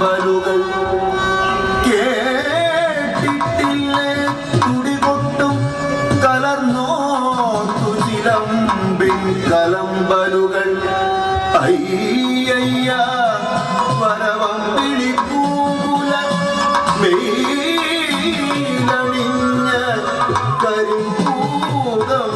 കലമ്പലുകൾ കേട്ടിട്ടില്ലേ തുടികൊട്ടും കലർന്നോർത്തു ചിലമ്പിൻ കലമ്പലുകൾ അയ്യയ്യ വരവം വിളിപ്പൂല മെയിലണിഞ്ഞ കരിമ്പൂതം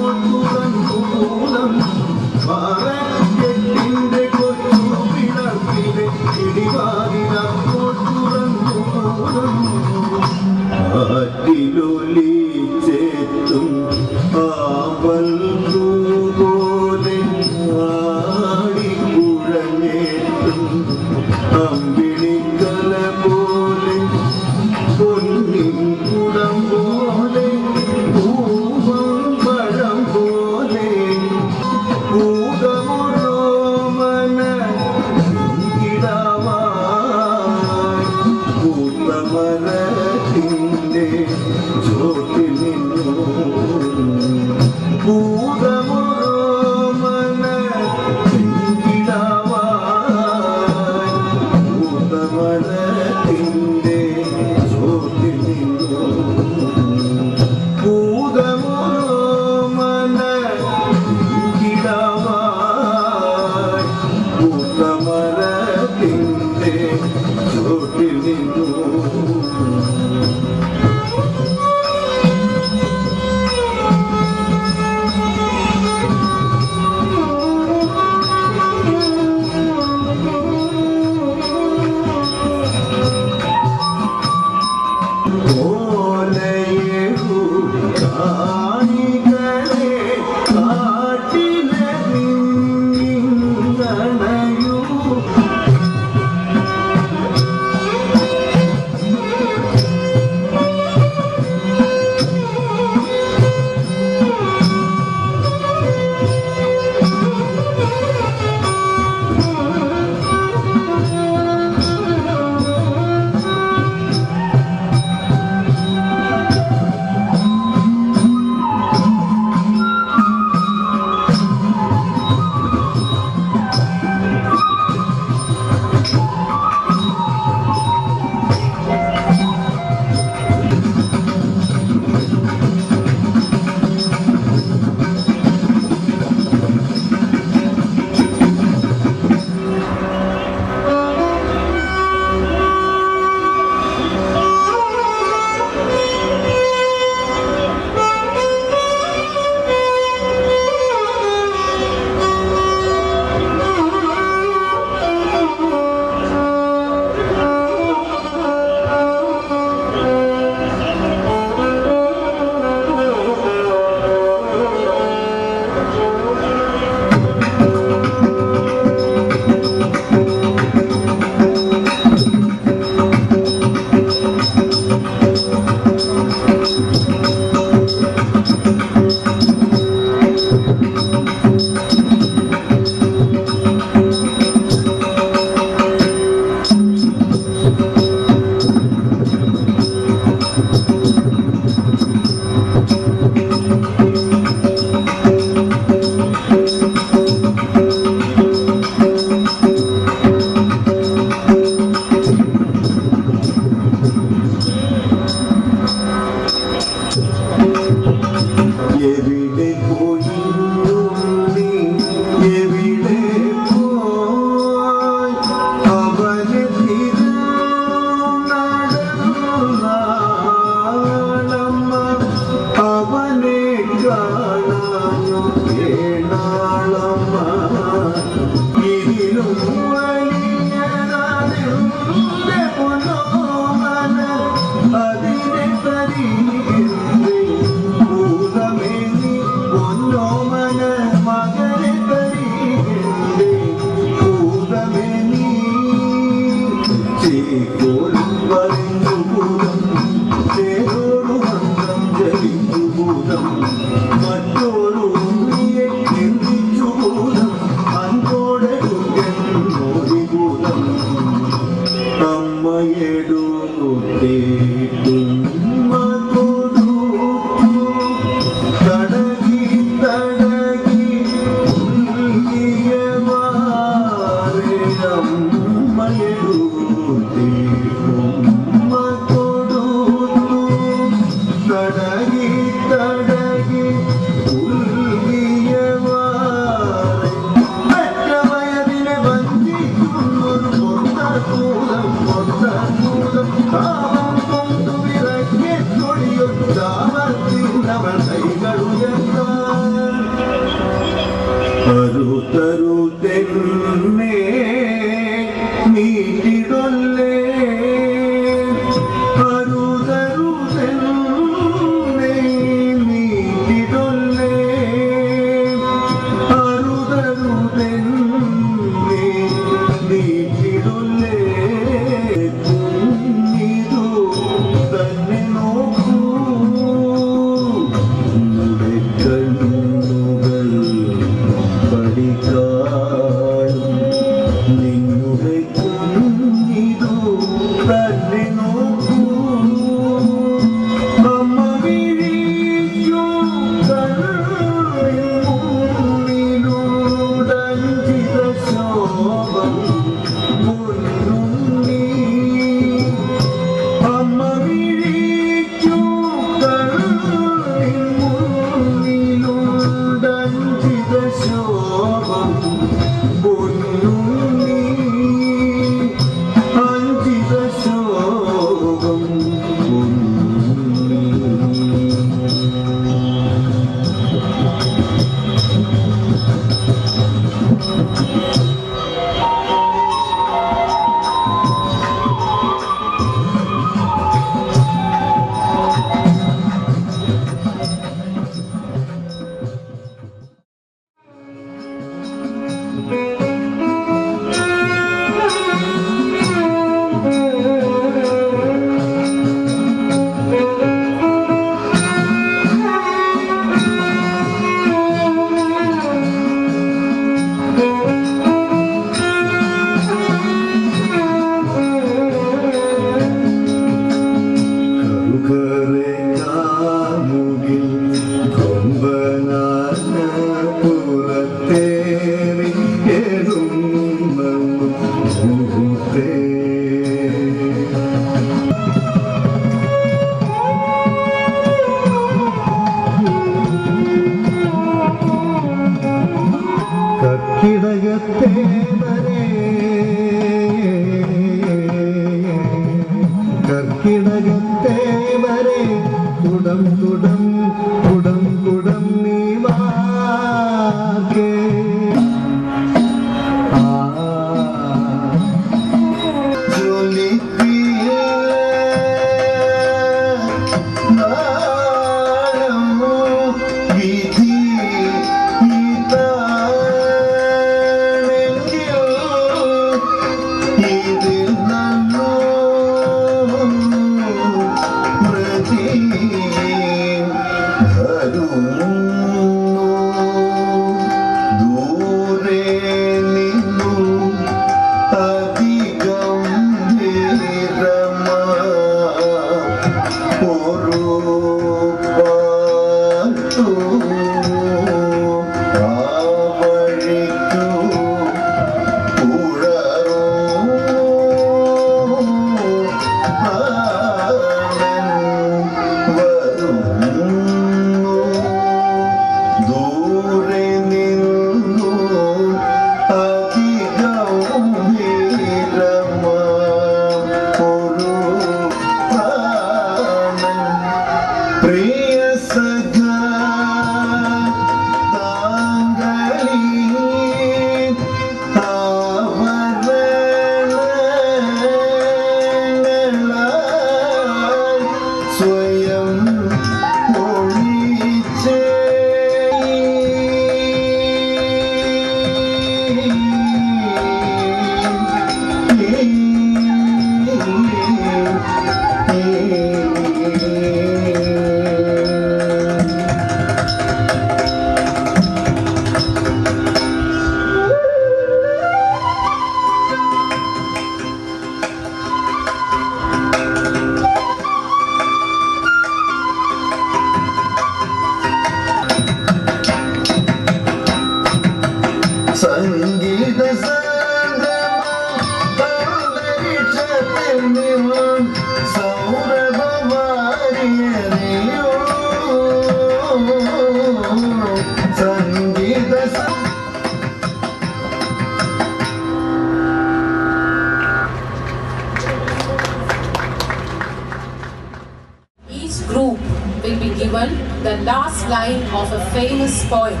last line of a famous poem.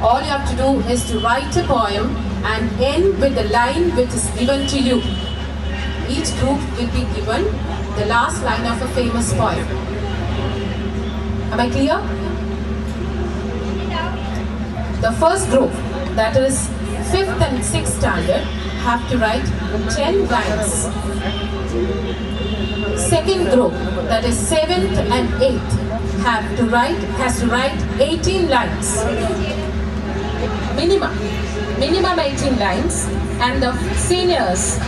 All you have to do is to write a poem and end with the line which is given to you. Each group will be given the last line of a famous poem. Am I clear? The first group, that is 5th and 6th standard, have to write 10 lines. Second group, that is 7th and 8th, has to write 18 lines. Minimum 18 lines. And the seniors,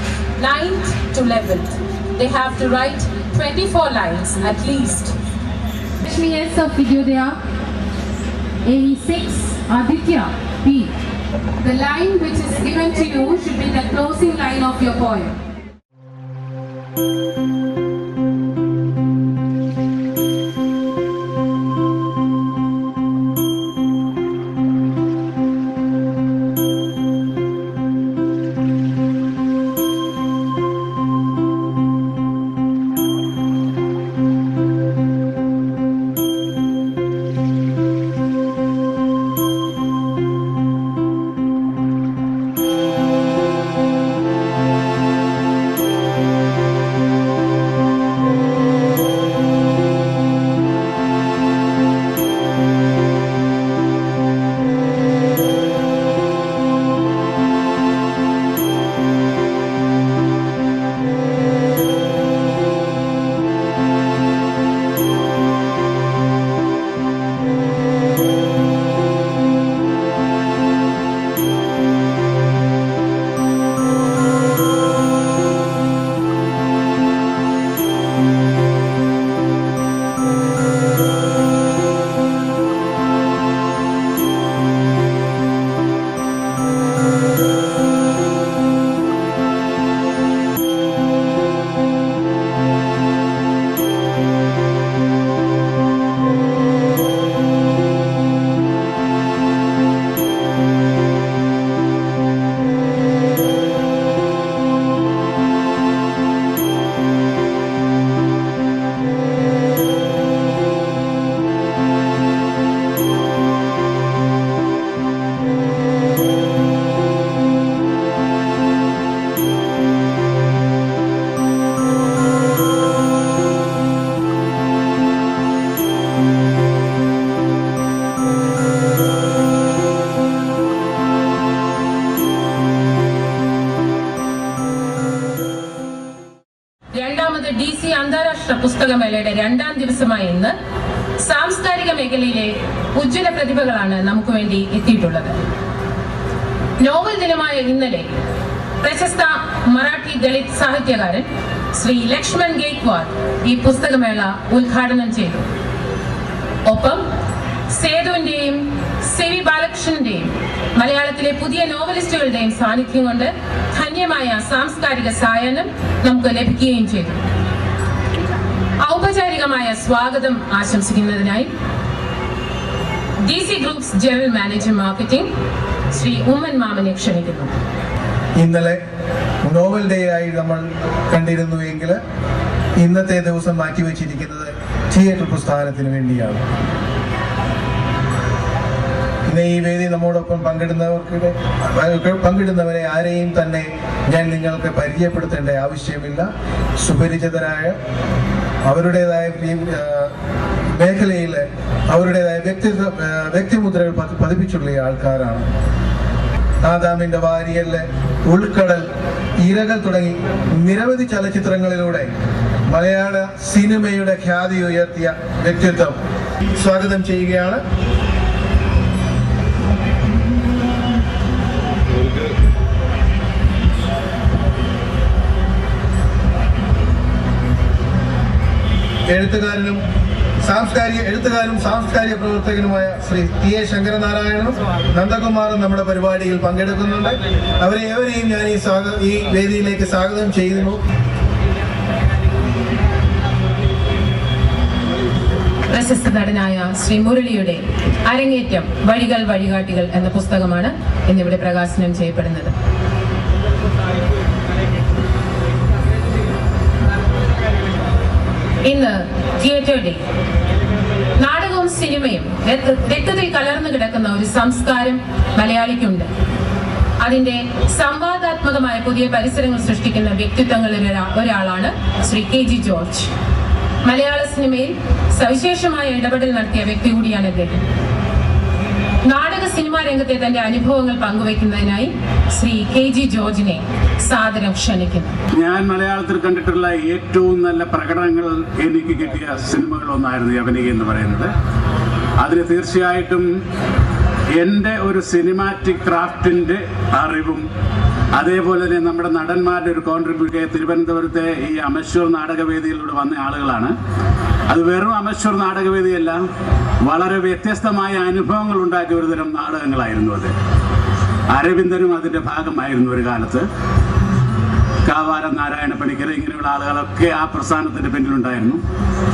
9th to 11th, they have to write 24 lines at least. Lakshmi S of Vidyodaya, AE6, Aditya P. The line which is given to you should be the closing line of your poem. DC അന്താരാഷ്ട്ര പുസ്തകമേളയുടെ 2ാം ദിവസമായ ഇന്ന് സാംസ്കാരിക മേഖലയിലെ ഉജ്ജ്വല പ്രതിഭകളാണ് നമുക്ക് വേണ്ടി എത്തിയിട്ടുള്ളത്. Novel ദിനമായ ഇന്നലെ പ്രശസ്ത മറാഠി ദളിത് സാഹിത്യകാരൻ ശ്രീ ലക്ഷ്മൺ ഗേക്വാദ് ഈ പുസ്തകമേള ഉദ്ഘാടനം ചെയ്തു. ഒപ്പം സേതുവിന്റെയും സിവി ബാലകൃഷ്ണന്റെയും മലയാളത്തിലെ പുതിയ നോവലിസ്റ്റുകളുടെയും സാന്നിധ്യം കൊണ്ട് ധന്യമായ സാംസ്കാരിക സായാഹ്നം നമുക്ക് ലഭിക്കുകയും ചെയ്തു. ഔപചാരികമായ സ്വാഗതം ആശംസിക്കുന്നതിനായി DC groups general manager marketing Shri Oommen മാമനെ ക്ഷണിക്കുന്നു. ഇന്നലെ നോവൽ ഡേ ആയി നമ്മൾ കണ്ടിരുന്നുവെങ്കിൽ ഇന്നത്തെ ദിവസം മാറ്റിവെച്ചിരിക്കുന്നത് തിയേറ്റർ പ്രസ്ഥാനത്തിന് വേണ്ടിയാണ്. ഇന്ന് ഈ വേദി നമ്മോടൊപ്പം പങ്കിടുന്നവരെ ആരെയും തന്നെ ഞാൻ നിങ്ങൾക്ക് പരിചയപ്പെടുത്തേണ്ട ആവശ്യമില്ല. സുപരിചിതരായ അവരുടേതായ മേഖലയിൽ അവരുടേതായ വ്യക്തിമുദ്രകൾ പതിപ്പിച്ചുള്ള ആൾക്കാരാണ്. ആദാമിന്റെ വാരിയലിലെ ഉൾക്കടൽ, ഇരകൾ തുടങ്ങി നിരവധി ചലച്ചിത്രങ്ങളിലൂടെ മലയാള സിനിമയുടെ ഖ്യാതി ഉയർത്തിയ വ്യക്തിത്വം സ്വാഗതം ചെയ്യുകയാണ്. എഴുത്തുകാരനും സാംസ്കാരിക പ്രവർത്തകനുമായ ശ്രീ ടി.എ. ശങ്കരനാരായണനും നന്ദകുമാറും നമ്മുടെ പരിപാടിയിൽ പങ്കെടുക്കുന്നുണ്ട്. അവരെ ഏവരെയും ഞാൻ ഈ വേദിയിലേക്ക് സ്വാഗതം ചെയ്യുന്നു. പ്രശസ്ത നടനായ ശ്രീ മുരളിയുടെ അരങ്ങേറ്റം വഴികൾ വഴികാട്ടികൾ എന്ന പുസ്തകമാണ് ഇന്നിവിടെ പ്രകാശനം ചെയ്യപ്പെടുന്നത്. ഇന്ന് തിയേറ്റർ ഡേ. സിനിമയും രക്തത്തിൽ കലർന്നു കിടക്കുന്ന ഒരു സംസ്കാരം മലയാളിക്കുണ്ട്. അതിന്റെ സംവാദാത്മകമായ പുതിയ പരിസരങ്ങൾ സൃഷ്ടിക്കുന്ന വ്യക്തിത്വങ്ങളിൽ ഒരാളാണ് ശ്രീ KG ജോർജ്. മലയാള സിനിമയിൽ സവിശേഷമായ ഇടപെടൽ നടത്തിയ വ്യക്തി കൂടിയാണ് അദ്ദേഹം. നാടക സിനിമാ രംഗത്തെ തന്റെ അനുഭവങ്ങൾ പങ്കുവയ്ക്കുന്നതിനായി ശ്രീ KG ജോർജിനെ സാദരം ക്ഷണിക്കുന്നു. ഞാൻ മലയാളത്തിൽ കണ്ടിട്ടുള്ള ഏറ്റവും നല്ല പ്രകടനങ്ങൾ എനിക്ക് കിട്ടിയ സിനിമകളൊന്നായിരുന്നു യവനിക എന്ന് പറയുന്നത്. അതിന് തീർച്ചയായിട്ടും എൻ്റെ ഒരു സിനിമാറ്റിക് ക്രാഫ്റ്റിൻ്റെ അറിവും അതേപോലെ തന്നെ നമ്മുടെ നടന്മാരുടെ ഒരു കോൺട്രിബ്യൂഷൻ തിരുവനന്തപുരത്തെ ഈ അമശ്വർ നാടകവേദിയിലൂടെ വന്ന ആളുകളാണ്. അത് വെറും അമശ്വർ നാടകവേദിയല്ല, വളരെ വ്യത്യസ്തമായ അനുഭവങ്ങൾ ഉണ്ടാക്കിയ ഒരു തരം നാടകങ്ങളായിരുന്നു അത്. അരവിന്ദനും അതിൻ്റെ ഭാഗമായിരുന്നു ഒരു കാലത്ത്. കാവാലം നാരായണ പണിക്കർ ഇങ്ങനെയുള്ള ആളുകളൊക്കെ ആ പ്രസ്ഥാനത്തിൻ്റെ പിന്നിലുണ്ടായിരുന്നു.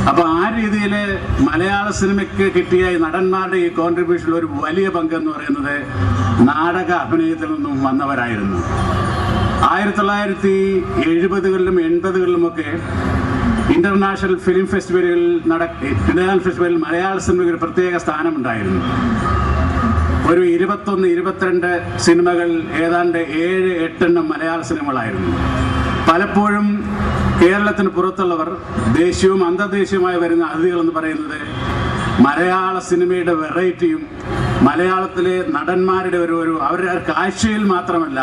അപ്പോൾ ആ രീതിയിൽ മലയാള സിനിമയ്ക്ക് കിട്ടിയ ഈ നടന്മാരുടെ ഈ കോൺട്രിബ്യൂഷനിൽ ഒരു വലിയ പങ്കെന്ന് പറയുന്നത് നാടക അഭിനയത്തിൽ നിന്നും വന്നവരായിരുന്നു. 1970കളിലും 80കളിലുമൊക്കെ ഇന്റർനാഷണൽ ഫിലിം ഫെസ്റ്റിവലിൽ മലയാള സിനിമയ്ക്ക് ഒരു പ്രത്യേക സ്ഥാനമുണ്ടായിരുന്നു. ഒരു 21-22 സിനിമകൾ, ഏതാണ്ട് 7-8 മലയാള സിനിമകളായിരുന്നു. പലപ്പോഴും കേരളത്തിന് പുറത്തുള്ളവർ ദേശീയവും അന്തർദേശീയവുമായി വരുന്ന അതിഥികളെന്ന് പറയുന്നത് മലയാള സിനിമയുടെ വെറൈറ്റിയും മലയാളത്തിലെ നടന്മാരുടെ അവരുടെ കാഴ്ചയിൽ മാത്രമല്ല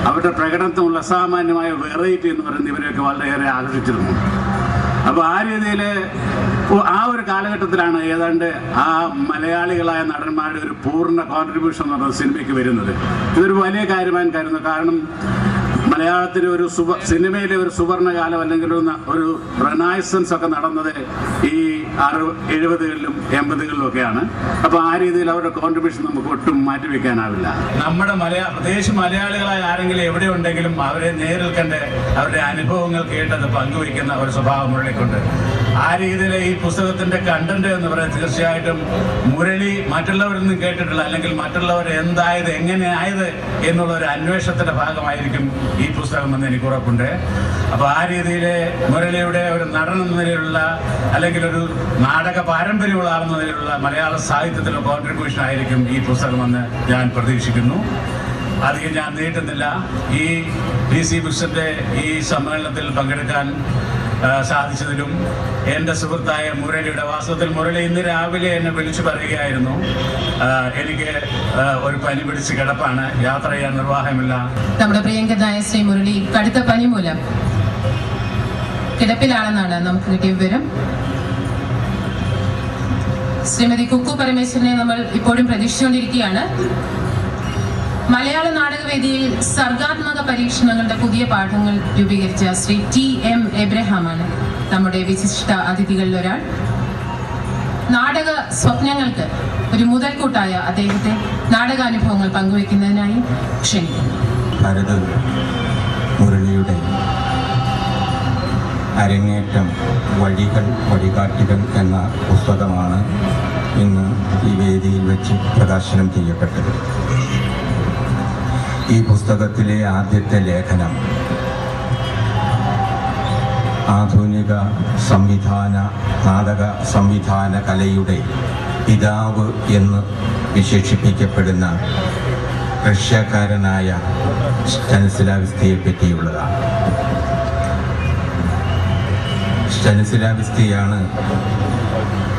അവരുടെ പ്രകടനത്തിനുള്ള അസാമാന്യമായ വെറൈറ്റി എന്ന് പറയുന്നത് ഇവരെയൊക്കെ വളരെയേറെ ആകർഷിച്ചിരുന്നു. അപ്പോൾ ആ രീതിയിൽ ആ ഒരു കാലഘട്ടത്തിലാണ് ഏതാണ്ട് ആ മലയാളികളായ നടന്മാരുടെ ഒരു പൂർണ്ണ കോൺട്രിബ്യൂഷൻ എന്ന് പറയുന്നത് സിനിമയ്ക്ക് വരുന്നത്. ഇതൊരു വലിയ കാര്യമായി കരുതുന്നു. കാരണം മലയാളത്തിലെ ഒരു സിനിമയിലെ ഒരു സുവർണകാലം അല്ലെങ്കിൽ ഒരു റെനൈസൻസ് ഒക്കെ നടന്നത് ഈ 70കളിലും 80കളിലും ഒക്കെയാണ്. അപ്പോൾ ആ രീതിയിൽ അവരുടെ കോൺട്രിബ്യൂഷൻ നമുക്ക് ഒട്ടും മാറ്റിവെക്കാനാവില്ല. നമ്മുടെ പ്രത്യേകിച്ച് മലയാളികളായ ആരെങ്കിലും എവിടെ ഉണ്ടെങ്കിലും അവരെ നേരിൽ കണ്ട് അവരുടെ അനുഭവങ്ങൾ കേട്ടത് പങ്കുവയ്ക്കുന്ന ഒരു സ്വഭാവം മുരളിക്കുണ്ട്. ആ രീതിയിൽ ഈ പുസ്തകത്തിന്റെ കണ്ടന്റ് എന്ന് പറയുന്നത് തീർച്ചയായിട്ടും മുരളി മറ്റുള്ളവരിൽ നിന്നും കേട്ടിട്ടുള്ള അല്ലെങ്കിൽ മറ്റുള്ളവർ എന്തായത് എങ്ങനെയായത് എന്നുള്ള ഒരു അന്വേഷണത്തിന്റെ ഭാഗമായിരിക്കും ഈ പുസ്തകം എന്ന് എനിക്ക് ഉറപ്പുണ്ട്. അപ്പോൾ ആ രീതിയിൽ മുരളിയുടെ ഒരു നടൻ എന്ന നിലയിലുള്ള അല്ലെങ്കിൽ ഒരു നാടക പാരമ്പര്യമുള്ള ആളെന്ന നിലയിലുള്ള മലയാള സാഹിത്യത്തിലെ കോൺട്രിബ്യൂഷൻ ആയിരിക്കും ഈ പുസ്തകമെന്ന് ഞാൻ പ്രതീക്ഷിക്കുന്നു. അധികം ഞാൻ നീട്ടുന്നില്ല. ഈ DC ബുക്സിന്റെ ഈ സമ്മേളനത്തിൽ പങ്കെടുക്കാൻ സാധിച്ചതിലും എൻ്റെ സുഹൃത്തായ മുരളിയുടെ വാസ്തവത്തിൽ മുരളി ഇന്ന് രാവിലെ എന്നെ വിളിച്ചു പറയുകയായിരുന്നു, എനിക്ക് ഒരു പനി പിടിച്ച് കിടപ്പാണ്, യാത്ര ചെയ്യാൻ നിർവാഹമില്ല. നമ്മുടെ പ്രിയങ്കരനായ ശ്രീ മുരളി കടുത്ത പനി മൂലം കിടപ്പിലാണെന്നാണ് നമുക്ക് കിട്ടിയ വിവരം. ശ്രീമതി കുക്കു പരമേശ്വരനെ നമ്മൾ ഇപ്പോഴും പ്രതീക്ഷിച്ചുകൊണ്ടിരിക്കുകയാണ്. മലയാള നാടകവേദിയിൽ സർഗാത്മക പരീക്ഷണങ്ങളുടെ പുതിയ പാഠങ്ങൾ രൂപീകരിച്ച ശ്രീ TM എബ്രഹാമാണ് നമ്മുടെ വിശിഷ്ട അതിഥികളിൽ ഒരാൾ. നാടക സ്വപ്നങ്ങൾക്ക് ഒരു മുതൽക്കൂട്ടായ അദ്ദേഹത്തെ നാടകാനുഭവങ്ങൾ പങ്കുവയ്ക്കുന്നതിനായി ക്ഷണിക്കുന്നു. ഭരത് മുരളിയുടെ അരങ്ങേറ്റം വഴികാട്ടികൾ എന്ന പുസ്തകമാണ് ഇന്ന് ഈ വേദിയിൽ വെച്ച് പ്രകാശനം ചെയ്യപ്പെട്ടത്. ഈ പുസ്തകത്തിലെ ആദ്യത്തെ ലേഖനം ആധുനിക നാടക സംവിധാന കലയുടെ പിതാവ് എന്ന് വിശേഷിപ്പിക്കപ്പെടുന്ന റഷ്യക്കാരനായ സ്റ്റാനിസ്ലാവ്സ്കിയെ പറ്റിയുള്ളതാണ്. സ്റ്റാനിസ്ലാവ്സ്കിയാണ്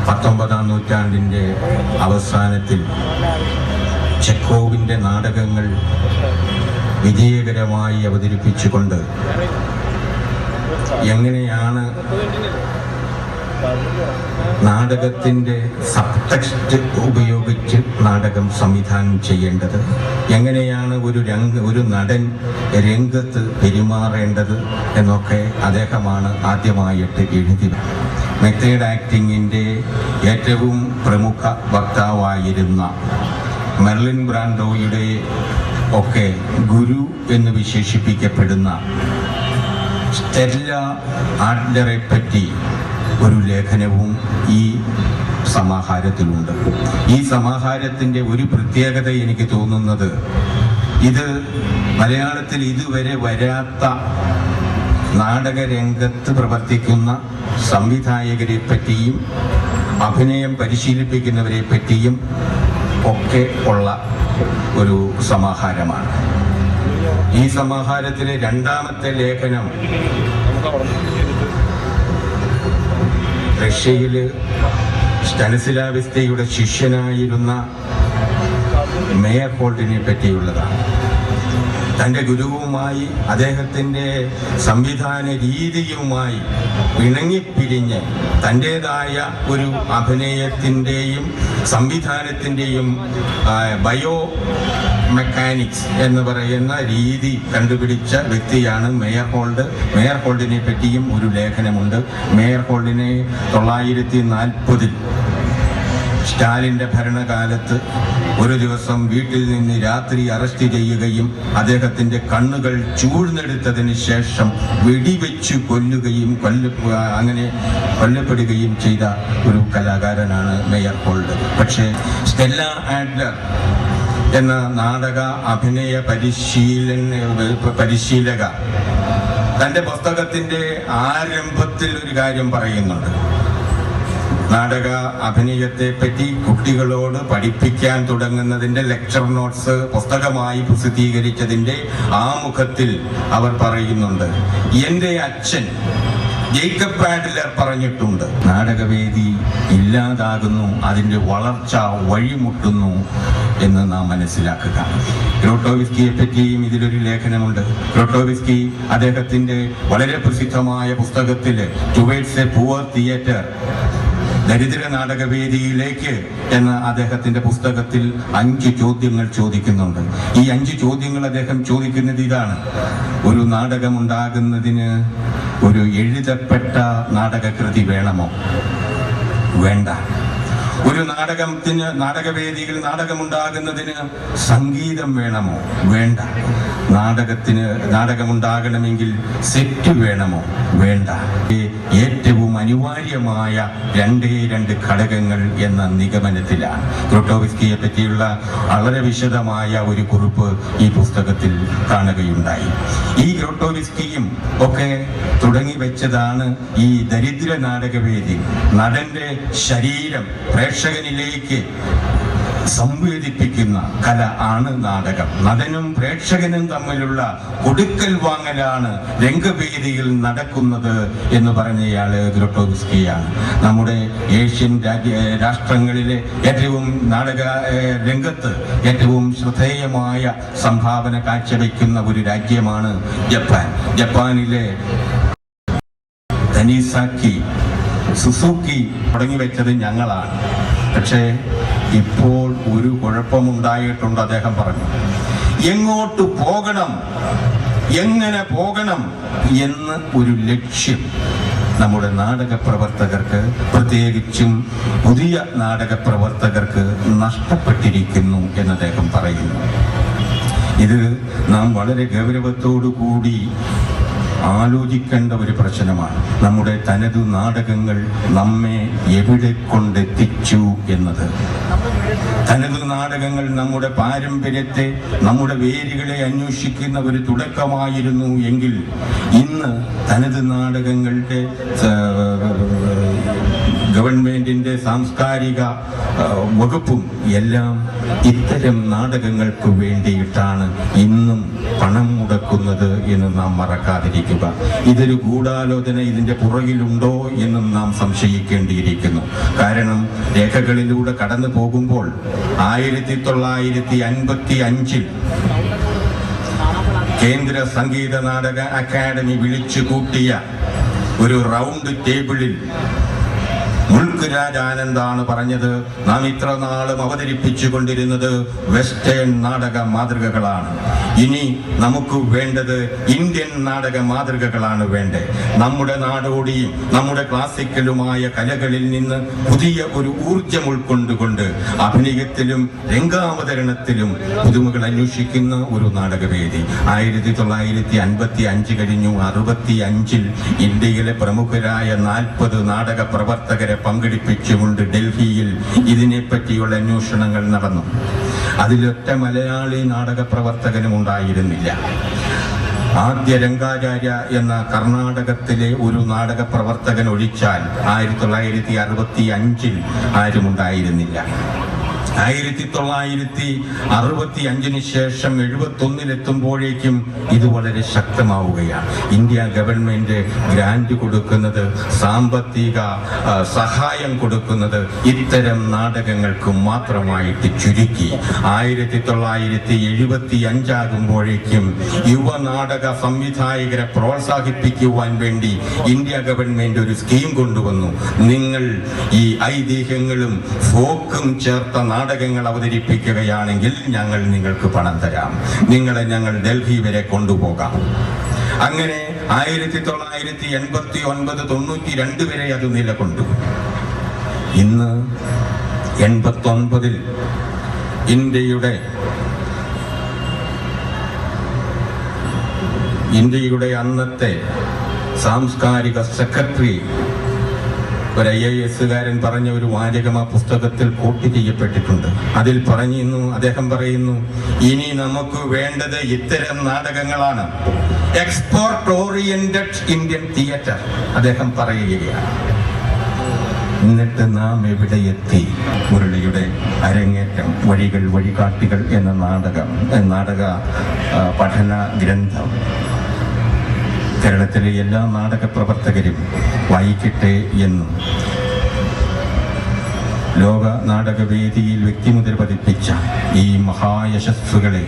19ാം നൂറ്റാണ്ടിൻ്റെ അവസാനത്തിൽ ചെക്കോവിൻ്റെ നാടകങ്ങൾ വിജയകരമായി അവതരിപ്പിച്ചുകൊണ്ട് എങ്ങനെയാണ് നാടകത്തിൻ്റെ സബ്ടെക്സ്റ്റ് ഉപയോഗിച്ച് നാടകം സംവിധാനം ചെയ്യേണ്ടത്, എങ്ങനെയാണ് ഒരു നടൻ രംഗത്ത് പെരുമാറേണ്ടത് എന്നൊക്കെ അദ്ദേഹമാണ് ആദ്യമായിട്ട് എഴുതിയത്. മെത്തേഡ് ആക്ടിങ്ങിൻ്റെ ഏറ്റവും പ്രമുഖ വക്താവായിരുന്ന മെർലിൻ ബ്രാൻഡോയുടെ ഒക്കെ ഗുരു എന്ന് വിശേഷിപ്പിക്കപ്പെടുന്ന സ്റ്റെല്ല ആഡ്ലറെ പറ്റി ഒരു ലേഖനവും ഈ സമാഹാരത്തിലുണ്ട്. ഈ സമാഹാരത്തിൻ്റെ ഒരു പ്രത്യേകത എനിക്ക് തോന്നുന്നത്, ഇത് മലയാളത്തിൽ ഇതുവരെ വരാത്ത നാടകരംഗത്ത് പ്രവർത്തിക്കുന്ന സംവിധായകരെ പറ്റിയും അഭിനയം പരിശീലിപ്പിക്കുന്നവരെ പറ്റിയും ഒക്കെ ഉള്ള ഒരു സമാഹാരമാണ്. ഈ സമാഹാരത്തിലെ രണ്ടാമത്തെ ലേഖനം റഷ്യയില് സ്റ്റനിസ്ലാവിസ്കിയുടെ ശിഷ്യനായിരുന്ന മേയർഹോൾഡിനെ പറ്റിയുള്ളതാണ്. തൻ്റെ ഗുരുവുമായി അദ്ദേഹത്തിൻ്റെ സംവിധാന രീതിയുമായി പിണങ്ങിപ്പിരിഞ്ഞ് തൻ്റേതായ ഒരു അഭിനയത്തിൻ്റെയും സംവിധാനത്തിൻ്റെയും ബയോ മെക്കാനിക്സ് എന്ന് പറയുന്ന രീതി കണ്ടുപിടിച്ച വ്യക്തിയാണ് മേയർഹോൾഡ്. മേയർഹോൾഡിനെ പറ്റിയും ഒരു ലേഖനമുണ്ട്. മേയർഹോൾഡിനെ 1940 സ്റ്റാലിൻ്റെ ഭരണകാലത്ത് ഒരു ദിവസം വീട്ടിൽ നിന്ന് രാത്രി അറസ്റ്റ് ചെയ്യുകയും അദ്ദേഹത്തിൻ്റെ കണ്ണുകൾ ചൂഴ്ന്നെടുത്തതിന് ശേഷം വെടിവെച്ചു കൊല്ലുകയും അങ്ങനെ കൊല്ലപ്പെടുകയും ചെയ്ത ഒരു കലാകാരനാണ് മേയർഹോൾഡ്. പക്ഷേ സ്റ്റെല്ല ആഡ്ലർ എന്ന നാടക അഭിനയ പരിശീലക തൻ്റെ പുസ്തകത്തിൻ്റെ ആരംഭത്തിൽ ഒരു കാര്യം പറയുന്നുണ്ട്. നാടക അഭിനയത്തെ പറ്റി കുട്ടികളോട് പഠിപ്പിക്കാൻ തുടങ്ങുന്നതിൻ്റെ ലെക്ചർ നോട്ട്സ് പുസ്തകമായി പ്രസിദ്ധീകരിച്ചതിൻ്റെ ആമുഖത്തിൽ അവർ പറയുന്നുണ്ട്, എൻ്റെ അച്ഛൻ ജേക്കബ് ആഡ്ലർ പറഞ്ഞിട്ടുണ്ട്, നാടകവേദി ഇല്ലാതാകുന്നു, അതിൻ്റെ വളർച്ച വഴിമുട്ടുന്നു എന്ന് നാം മനസ്സിലാക്കുക. ക്രോട്ടോവിസ്കിയെ പറ്റിയും ഇതിലൊരു ലേഖനമുണ്ട്. ക്രോട്ടോവിസ്കി അദ്ദേഹത്തിൻ്റെ വളരെ പ്രസിദ്ധമായ പുസ്തകത്തിൽ ടുവേർഡ്സ് എ പുവർ തിയേറ്റർ, ദരിദ്ര നാടകവേദിയിലേക്ക് എന്ന അദ്ദേഹത്തിന്റെ പുസ്തകത്തിൽ 5 ചോദ്യങ്ങൾ ചോദിക്കുന്നുണ്ട്. ഈ 5 ചോദ്യങ്ങൾ അദ്ദേഹം ചോദിക്കുന്നത് ഇതാണ്: ഒരു നാടകമുണ്ടാകുന്നതിന് ഒരു എഴുതപ്പെട്ട നാടകകൃതി വേണമോ? വേണ്ട. ഒരു നാടകവേദിയിൽ നാടകമുണ്ടാകുന്നതിന് സംഗീതം വേണമോ? വേണ്ട. നാടകമുണ്ടാകണമെങ്കിൽ സെറ്റ് വേണമോ? വേണ്ട. ഏറ്റവും അനിവാര്യമായ 2 ഘടകങ്ങൾ എന്ന നിഗമനത്തിലാണ്. ക്രോട്ടോവിസ്കിയെ പറ്റിയുള്ള വളരെ വിശദമായ ഒരു കുറിപ്പ് ഈ പുസ്തകത്തിൽ കാണുകയുണ്ടായി. ഈ ക്രോട്ടോവിസ്കിയും ഒക്കെ തുടങ്ങി വെച്ചതാണ് ഈ ദരിദ്ര നാടകവേദി. നടന്റെ ശരീരം പ്രേക്ഷകനിലേക്ക് സംവേദിപ്പിക്കുന്ന കല ആണ് നാടകം. നടനും പ്രേക്ഷകനും തമ്മിലുള്ള കൊടുക്കൽ വാങ്ങലാണ് രംഗവേദിയിൽ നടക്കുന്നത് എന്ന് പറഞ്ഞയാള് ക്രോട്ടോവിസ്കിയാണ്. നമ്മുടെ ഏഷ്യൻ രാഷ്ട്രങ്ങളിലെ ഏറ്റവും നാടക രംഗത്ത് ഏറ്റവും ശ്രദ്ധേയമായ സംഭാവന കാഴ്ചവെക്കുന്ന ഒരു രാജ്യമാണ് ജപ്പാൻ. ജപ്പാനിലെ തനിസാക്കി സുസുക്കി തുടങ്ങി വെച്ചത് ഞങ്ങളാണ്. പക്ഷേ ഇപ്പോൾ ഒരു കുഴപ്പമുണ്ടായിട്ടുണ്ട്. അദ്ദേഹം പറഞ്ഞു, എങ്ങോട്ട് പോകണം, എങ്ങനെ പോകണം എന്ന് ഒരു ലക്ഷ്യം നമ്മുടെ നാടക പ്രവർത്തകർക്ക്, പ്രത്യേകിച്ചും പുതിയ നാടക പ്രവർത്തകർക്ക് നഷ്ടപ്പെട്ടിരിക്കുന്നു എന്ന് അദ്ദേഹം പറയുന്നു. ഇത് നാം വളരെ ഗൗരവത്തോടു കൂടി ആലോചിക്കേണ്ട ഒരു പ്രശ്നമാണ്. നമ്മുടെ തനതു നാടകങ്ങൾ നമ്മെ എവിടെ കൊണ്ടെത്തിച്ചു എന്നത്. തനതു നാടകങ്ങൾ നമ്മുടെ പാരമ്പര്യത്തെ, നമ്മുടെ വേരുകളെ അന്വേഷിക്കുന്ന ഒരു തുടക്കമായിരുന്നു എങ്കിൽ ഇന്ന് തനത് നാടകങ്ങളുടെ ഗവൺമെന്റിന്റെ സാംസ്കാരിക വകുപ്പും എല്ലാം ഇത്തരം നാടകങ്ങൾക്ക് വേണ്ടിയിട്ടാണ് ഇന്നും പണം മുടക്കുന്നത് എന്ന് നാം മറക്കാതിരിക്കുക. ഇതൊരു ഗൂഢാലോചന ഇതിന്റെ പുറകിലുണ്ടോ എന്നും നാം സംശയിക്കേണ്ടിയിരിക്കുന്നു. കാരണം രേഖകളിലൂടെ കടന്നു പോകുമ്പോൾ 1955 കേന്ദ്ര സംഗീത നാടക അക്കാദമി വിളിച്ചു കൂട്ടിയ ഒരു റൗണ്ട് ടേബിളിൽ മുൾക്ക് രാജ് ആനന്ദാണ് പറഞ്ഞത്, നാം ഇത്ര നാളും അവതരിപ്പിച്ചു കൊണ്ടിരുന്നത് വെസ്റ്റേൺ നാടക മാതൃകകളാണ്. ഇനി നമുക്ക് വേണ്ടത് ഇന്ത്യൻ നാടക മാതൃകകളാണ് വേണ്ടേ. നമ്മുടെ നാടോടിയും നമ്മുടെ ക്ലാസിക്കലുമായ കലകളിൽ നിന്ന് പുതിയ ഒരു ഊർജം ഉൾക്കൊണ്ടുകൊണ്ട് അഭിനയത്തിലും രംഗാവതരണത്തിലും പുതുമകൾ അന്വേഷിക്കുന്ന ഒരു നാടകവേദി. 1955 കഴിഞ്ഞു. 65 ഇന്ത്യയിലെ പ്രമുഖരായ 40 നാടക പ്രവർത്തകരെ പങ്കെടുപ്പിച്ചുകൊണ്ട് ഡൽഹിയിൽ ഇതിനെപ്പറ്റിയുള്ള അന്വേഷണങ്ങൾ നടന്നു. അതിലൊറ്റ മലയാളി നാടക പ്രവർത്തകനും ഉണ്ടായിരുന്നില്ല. ആദ്യ രംഗാചാര്യ എന്ന കർണാടകത്തിലെ ഒരു നാടക പ്രവർത്തകൻ ഒഴിച്ചാൽ 1965 ആരുമുണ്ടായിരുന്നില്ല. 1965 ശേഷം 71 ഇത് വളരെ ശക്തമാവുകയാണ്. ഇന്ത്യ ഗവൺമെന്റ് ഗ്രാന്റ് കൊടുക്കുന്നത്, സാമ്പത്തിക സഹായം കൊടുക്കുന്നത് ഇത്തരം നാടകങ്ങൾക്ക് മാത്രമായിട്ട് ചുരുക്കി. 1975 ആകുമ്പോഴേക്കും യുവനാടക സംവിധായകരെ പ്രോത്സാഹിപ്പിക്കുവാൻ വേണ്ടി ഇന്ത്യ ഗവൺമെന്റ് ഒരു സ്കീം കൊണ്ടുവന്നു. നിങ്ങൾ ഈ ഐതിഹ്യങ്ങളും ഫോക്കും ചേർത്ത നാടകങ്ങൾ അവതരിപ്പിക്കുകയാണെങ്കിൽ ഞങ്ങൾ നിങ്ങൾക്ക് പണം തരാം, നിങ്ങളെ ഞങ്ങൾ ഡൽഹി വരെ കൊണ്ടുപോകാം. അങ്ങനെ 1989-92 വരെ അത് നിലകൊണ്ടു. ഇന്ന് 89 ഇന്ത്യയുടെ അന്നത്തെ സാംസ്കാരിക സെക്രട്ടറി ഒരു IAS-കാരൻ പറഞ്ഞ ഒരു വാചകം ആ പുസ്തകത്തിൽ കോട്ട് ചെയ്യപ്പെട്ടിട്ടുണ്ട്. അതിൽ അദ്ദേഹം പറയുന്നു, ഇനി നമുക്ക് വേണ്ടത് ഇത്തരം നാടകങ്ങളാണ്, എക്സ്പോർട്ട് ഓറിയന്റഡ് ഇന്ത്യൻ തിയേറ്റർ. അദ്ദേഹം പറയുകയാണ്. എന്നിട്ട് നാം എവിടെ എത്തി? മുരളിയുടെ അരങ്ങേറ്റം, വഴികൾ വഴികാട്ടികൾ എന്ന നാടക പഠന ഗ്രന്ഥം കേരളത്തിലെ എല്ലാ നാടക പ്രവർത്തകരും വായിക്കട്ടെ എന്നും ലോക നാടകവേദിയിൽ വ്യക്തിമുദ്ര പതിപ്പിച്ച ഈ മഹായശസ്സുകളെ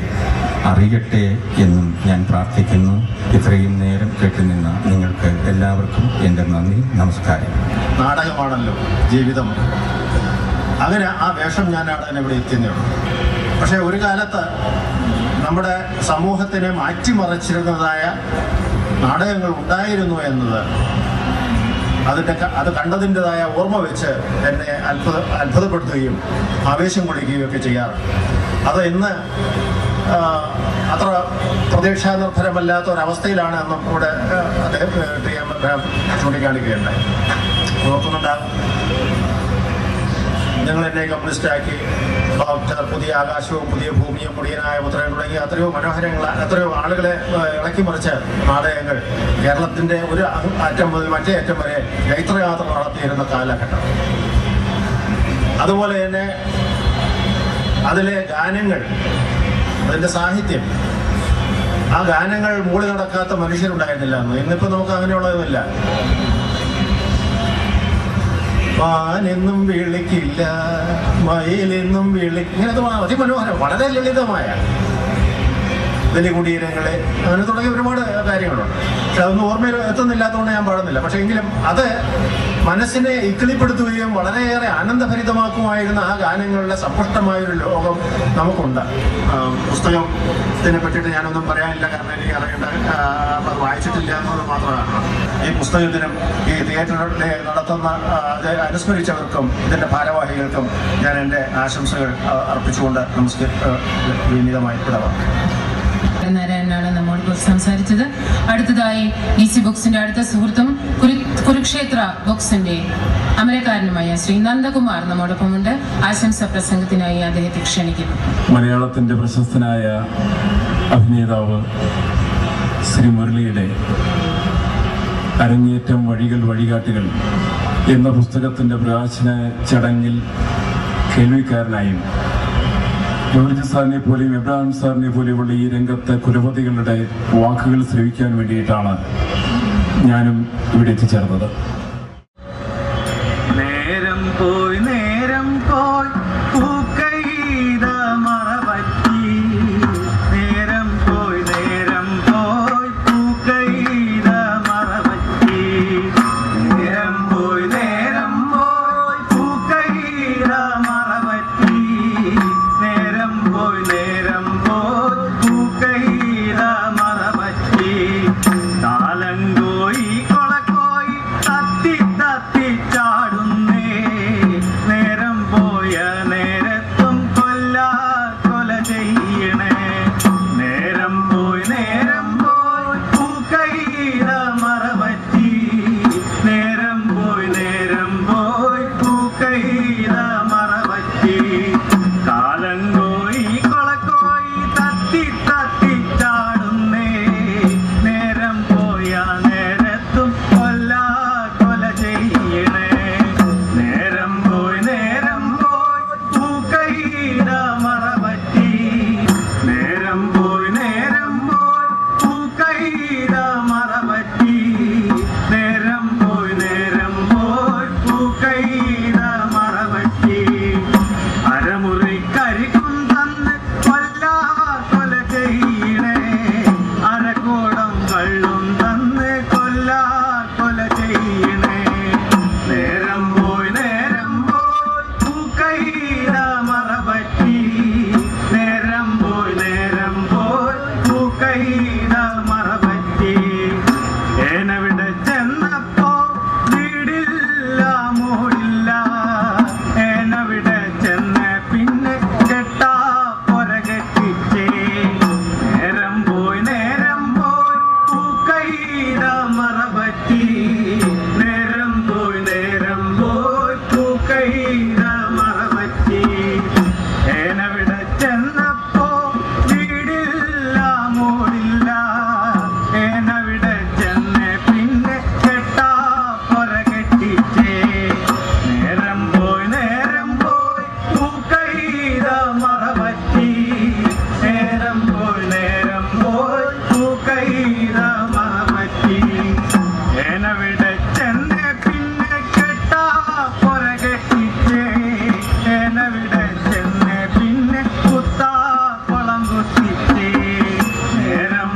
അറിയട്ടെ എന്നും ഞാൻ പ്രാർത്ഥിക്കുന്നു. ഇത്രയും നേരം കേട്ടുനിന്ന നിങ്ങൾക്ക് എല്ലാവർക്കും എൻ്റെ നന്ദി, നമസ്കാരം. നാടകമാണല്ലോ ജീവിതം. അങ്ങനെ ആ വേഷം ഞാനാണ് ഇവിടെ എത്തിയതേ ഉള്ളൂ. പക്ഷേ ഒരു കാലത്ത് നമ്മുടെ സമൂഹത്തിനെ മാറ്റിമറിച്ചിരുന്നതായ നാടകങ്ങൾ ഉണ്ടായിരുന്നു എന്നത് അത് കണ്ടതിൻ്റെതായ ഓർമ്മ വെച്ച് എന്നെ അത്ഭുതപ്പെടുത്തുകയും ആവേശം കൊള്ളിക്കുകയും ഒക്കെ ചെയ്യാറുണ്ട്. അത് ഇന്ന് അത്ര പ്രതീക്ഷാനിർഭരമല്ലാത്ത ഒരവസ്ഥയിലാണ് എന്നും ഇവിടെ അദ്ദേഹം ചൂണ്ടിക്കാണിക്കുകയുണ്ടായി. ഓർക്കുന്നുണ്ടാകും, നിങ്ങൾ എന്നെ കമ്മ്യൂണിസ്റ്റാക്കി, പുതിയ ആകാശവും പുതിയ ഭൂമിയും മുടിയനായ പുത്രൻ തുടങ്ങി എത്രയോ ആളുകളെ ഇളക്കി മറിച്ച നാടകങ്ങൾ കേരളത്തിൻ്റെ ഒരു അറ്റം മുതൽ മറ്റേ അറ്റം വരെ ജൈത്രയാത്ര നടത്തിയിരുന്ന കാലഘട്ടം. അതുപോലെ തന്നെ അതിലെ ഗാനങ്ങൾ, അതിൻ്റെ സാഹിത്യം, ആ ഗാനങ്ങൾ മൂളി നടക്കാത്ത മനുഷ്യരുണ്ടായിരുന്നില്ല അന്ന്. ഇന്നിപ്പോൾ നമുക്ക് അങ്ങനെയുള്ളതുമില്ല. മാനെന്നും വിളിക്കില്ല, മയിലെന്നും ഇങ്ങനത്തെ അതിമനോഹരം, വളരെ ലളിതമായ ബലികുടീരങ്ങളെ അങ്ങനെ തുടങ്ങിയ ഒരുപാട് കാര്യങ്ങളുണ്ട്. പക്ഷെ അതൊന്നും ഓർമ്മയിൽ എത്തുന്നില്ലാത്തതുകൊണ്ട് ഞാൻ പാടുന്നില്ല. പക്ഷെ എങ്കിലും അത് മനസ്സിനെ ഇക്കിളിപ്പെടുത്തുകയും വളരെയേറെ ആനന്ദഭരിതമാക്കുമായിരുന്ന ആ ഗാനങ്ങളുടെ സമ്പുഷ്ടമായൊരു ലോകം നമുക്കുണ്ട്. പുസ്തകത്തിനെ പറ്റിയിട്ട് ഞാനൊന്നും പറയാനില്ല, കാരണം എനിക്ക് അറിയേണ്ട അത് വായിച്ചിട്ടില്ല എന്നത് മാത്രമാണ്. ഈ പുസ്തകത്തിനും ഈ തിയേറ്ററിൽ നടത്തുന്ന അത് അനുസ്മരിച്ചവർക്കും ഇതിൻ്റെ ഭാരവാഹികൾക്കും ഞാൻ എൻ്റെ ആശംസകൾ അർപ്പിച്ചുകൊണ്ട് വിനീതമായി വിടവാം. നാരായണനാണ് നമ്മോട് സംസാരിച്ചത്. അടുത്തതായി DC ബുക്സിന്റെ അടുത്ത സുഹൃത്തും കുരുക്ഷേത്ര ബുക്സിന്റെ അമരക്കാരനുമായ ശ്രീ നന്ദകുമാർ നമ്മോടൊപ്പമുണ്ട്. ആശംസ പ്രസംഗത്തിനായി അദ്ദേഹത്തെ ക്ഷണിക്കുന്നു. മലയാളത്തിന്റെ പ്രശസ്തനായ അഭിനേതാവ് ശ്രീ മുരളിയുടെ അരങ്ങേറ്റം വഴികൾ വഴികാട്ടികൾ എന്ന പുസ്തകത്തിന്റെ പ്രകാശന ചടങ്ങിൽ കേൾവിക്കാരനായും ജോർജ് സാറിനെ പോലെയും എബ്രഹാം സാറിനെ പോലെയുള്ള ഈ രംഗത്തെ കുലപതികളുടെ വാക്കുകൾ ശ്രവിക്കാൻ വേണ്ടിയിട്ടാണ് ഞാനും ഇവിടെ എത്തിച്ചേർന്നത്. നേരം പോയി പൂക്കൈത മറപറ്റി, നേരം പോയി പൂക്കൈത മറപറ്റി, നേരം പോയി പൂക്കൈത മറപറ്റി, നേരം പോയി പൂക്കൈത മറപറ്റി, താലങ്കോയി കൊളക്കോയി തത്തി തത്തി ചാടുന്നേ, വെള്ളം തന്ന് കൊല്ല ചെയ്യണേ. നേരം പോയി പൂക്കൈത മറപറ്റി. നേരം പോയി പൂക്കൈത മറപറ്റി. ഏനവിടെ ചെന്നപ്പോ വീടില്ല മോടില്ല. ഏനവിടെ ചെന്ന പിന്നെ കെട്ടാ പൊരകെട്ടിച്ചേ. നേരം പോയി പൂക്കൈത മറപറ്റി. നേരം പോയി പൂക്കൈത മറപറ്റി. ഏനവിടെ ചെന്നപ്പോ വീടില്ല മോടില്ല. ഏനവിടെ ചെന്ന പിന്നെ കെട്ടാ പൊരകെട്ടിച്ചേ. നേരം പോയി പൂക്കൈത മറപറ്റി. നേരം പോയി പൂക്കൈത മറപറ്റി. ഏനവിടെ ചെന്ന പിന്നെ കെട്ടാ പൊരകെട്ടിച്ചേ. ഏനവിടെ ചെന്ന പിന്നെ കുത്താ കുളം കുത്തിച്ചേ. നേരം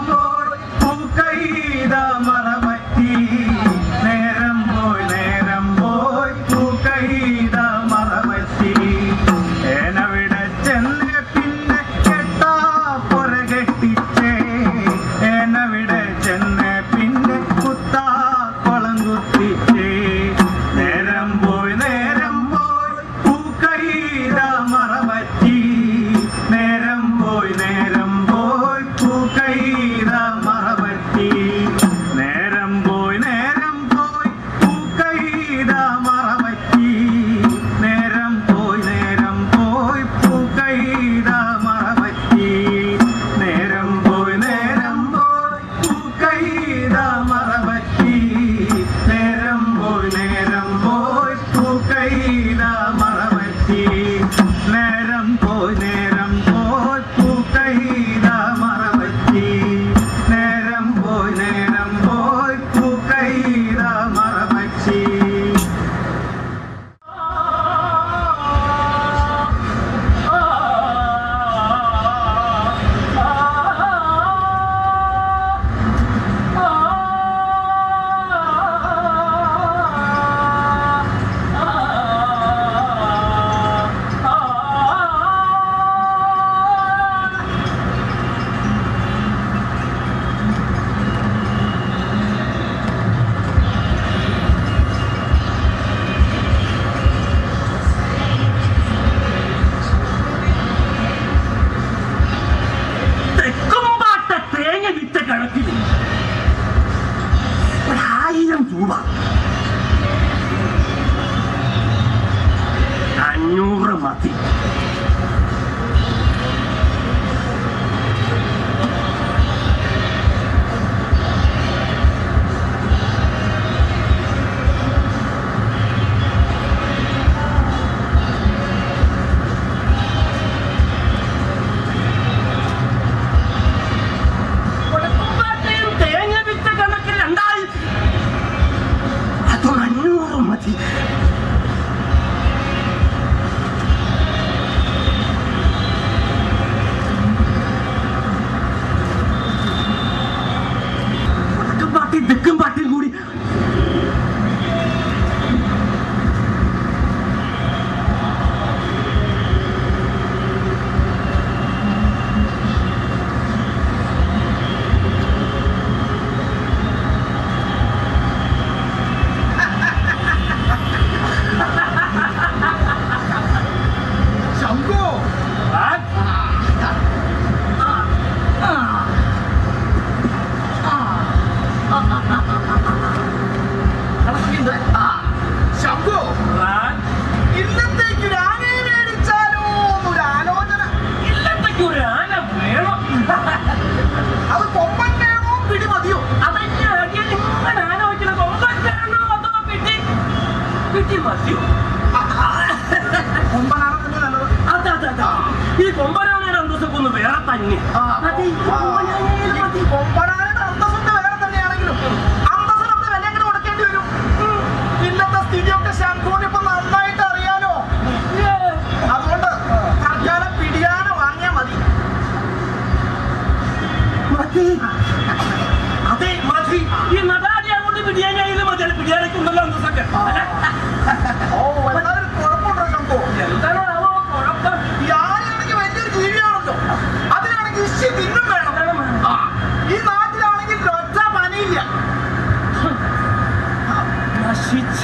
പോയി പൂക്കൈത മറപറ്റി. നേരം പോയി പൂക്കൈത മറപറ്റി. ഏനവിടെ ചെന്ന പിന്നെ കെട്ടാ പൊരകെട്ടിച്ചേ. ഏനവിടെ ചെന്ന പിന്നെ കുത്താ കുളം കുത്തിച്ചേ. നേരം പോയി പൂക്കൈത മറപറ്റി. നേരം പോയി പൂക്കൈത മറപറ്റി. നേരം പോയി പൂക്കൈത മറപറ്റി. നേരം പോയി പൂക്കൈത മറപറ്റി. നേരം പോയി പൂക്കൈത മറപറ്റി. നേരം പോയി പൂക്കൈത മറപറ്റി. നേരം പോയി പൂക്കൈത മറപറ്റി. നേരം പോയി പൂക്കൈത മറപറ്റി. തെക്കുംപാട്ട തേങ്ങ വിറ്റ കണക്കിൽ 1000 രൂപ. 500 മതി. തേങ്ങ വിറ്റ കണക്കിൽ 2000. അത് 500 മതി. തെക്കും പാട്ടിൽ കൂടി ഈ കൊമ്പനാനയുടെ അന്തസ്സൊക്കെ ഒന്ന് വേറെ തന്നെ. കൊമ്പനാനയുടെ അന്തസ്സൊക്കെ വേറെ തന്നെയാണെങ്കിലും അന്തസ്സിനൊക്കെ വില എങ്ങനെ കൊടുക്കേണ്ടി വരും? ഇന്നത്തെ സ്ഥിതിയൊക്കെ ശംഖുവിനിപ്പോ നന്നായിട്ട് അറിയാലോ. അതുകൊണ്ട് തൽക്കാലം പിടിയാന വാങ്ങിയാൽ മതി.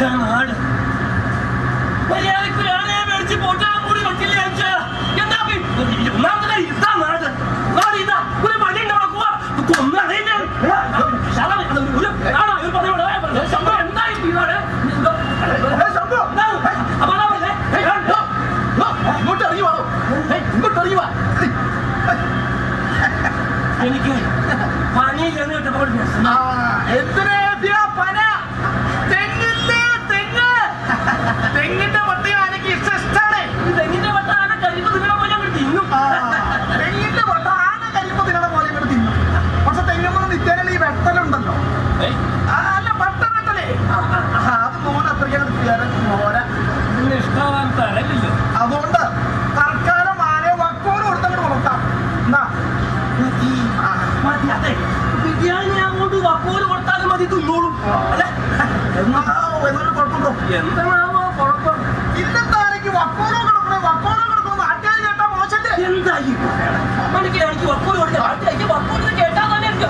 നാട് മര്യാദക്ക് ആനയെ മേടിച്ച് പോറ്റാൻ കൂടി പറ്റില്ല എന്താ ഒന്നാമത്തെ ഇതാ നാട് നാട് ഇതാ ഒരു പണി ഉണ്ടാക്കുക കൊന്നറിയില്ല എന്തായി നാട് ഇങ്ങോട്ട് ഇറങ്ങി വാണോ ഇങ്ങോട്ട് ഇറങ്ങി വാ എനിക്ക് പണിയില്ലെന്ന് കേട്ടപ്പോൾ എന്തിനാ പന തെങ്ങിന്റെ തെങ്ങ് തെങ്ങിന്റെ പട്ടയം ആനക്ക് ഇഷ്ടാണ് തെങ്ങിന്റെ പട്ട ആന കരിമ്പ് തിന്നണ പോലെ അങ്ങോട്ട് തിന്നും തെങ്ങിന്റെ പട്ട ആന കരിമ്പ് തിന്നണ പോലെ അങ്ങോട്ട് തിന്നും പക്ഷെ തെങ്ങുമ്പോൾ നിത്യാനുള്ള ഈ വെട്ടലുണ്ടല്ലോ അല്ല പട്ട വെട്ടലേ അത് മോൻ അത്രയ്ക്ക് മോന ഇഷ്ടമാവാൻ തരലില്ലോ അതുകൊണ്ട് തൽക്കാലം ആനയെ വക്കോല് കൊടുത്തങ്ങോട്ട് വളർത്താം എന്നാ മതി അതെ ബിരിയാണി അങ്ങോട്ട് വക്കോല് കൊടുത്താലും മതി തിന്നോളും അല്ലെ എന്നൊരു കുഴപ്പമുണ്ടോ എന്താണാവോ കുഴപ്പം ഇന്നത്തെ ആനയ്ക്ക് വക്കോലോ കിടക്കണോ നാട്ടുകാർ കേട്ടാ മോശല്ലേ എന്തായി എനിക്ക് വക്കോല് കൊടുക്കാൻ വക്കോല് കേട്ടാ തന്നെ എനിക്ക്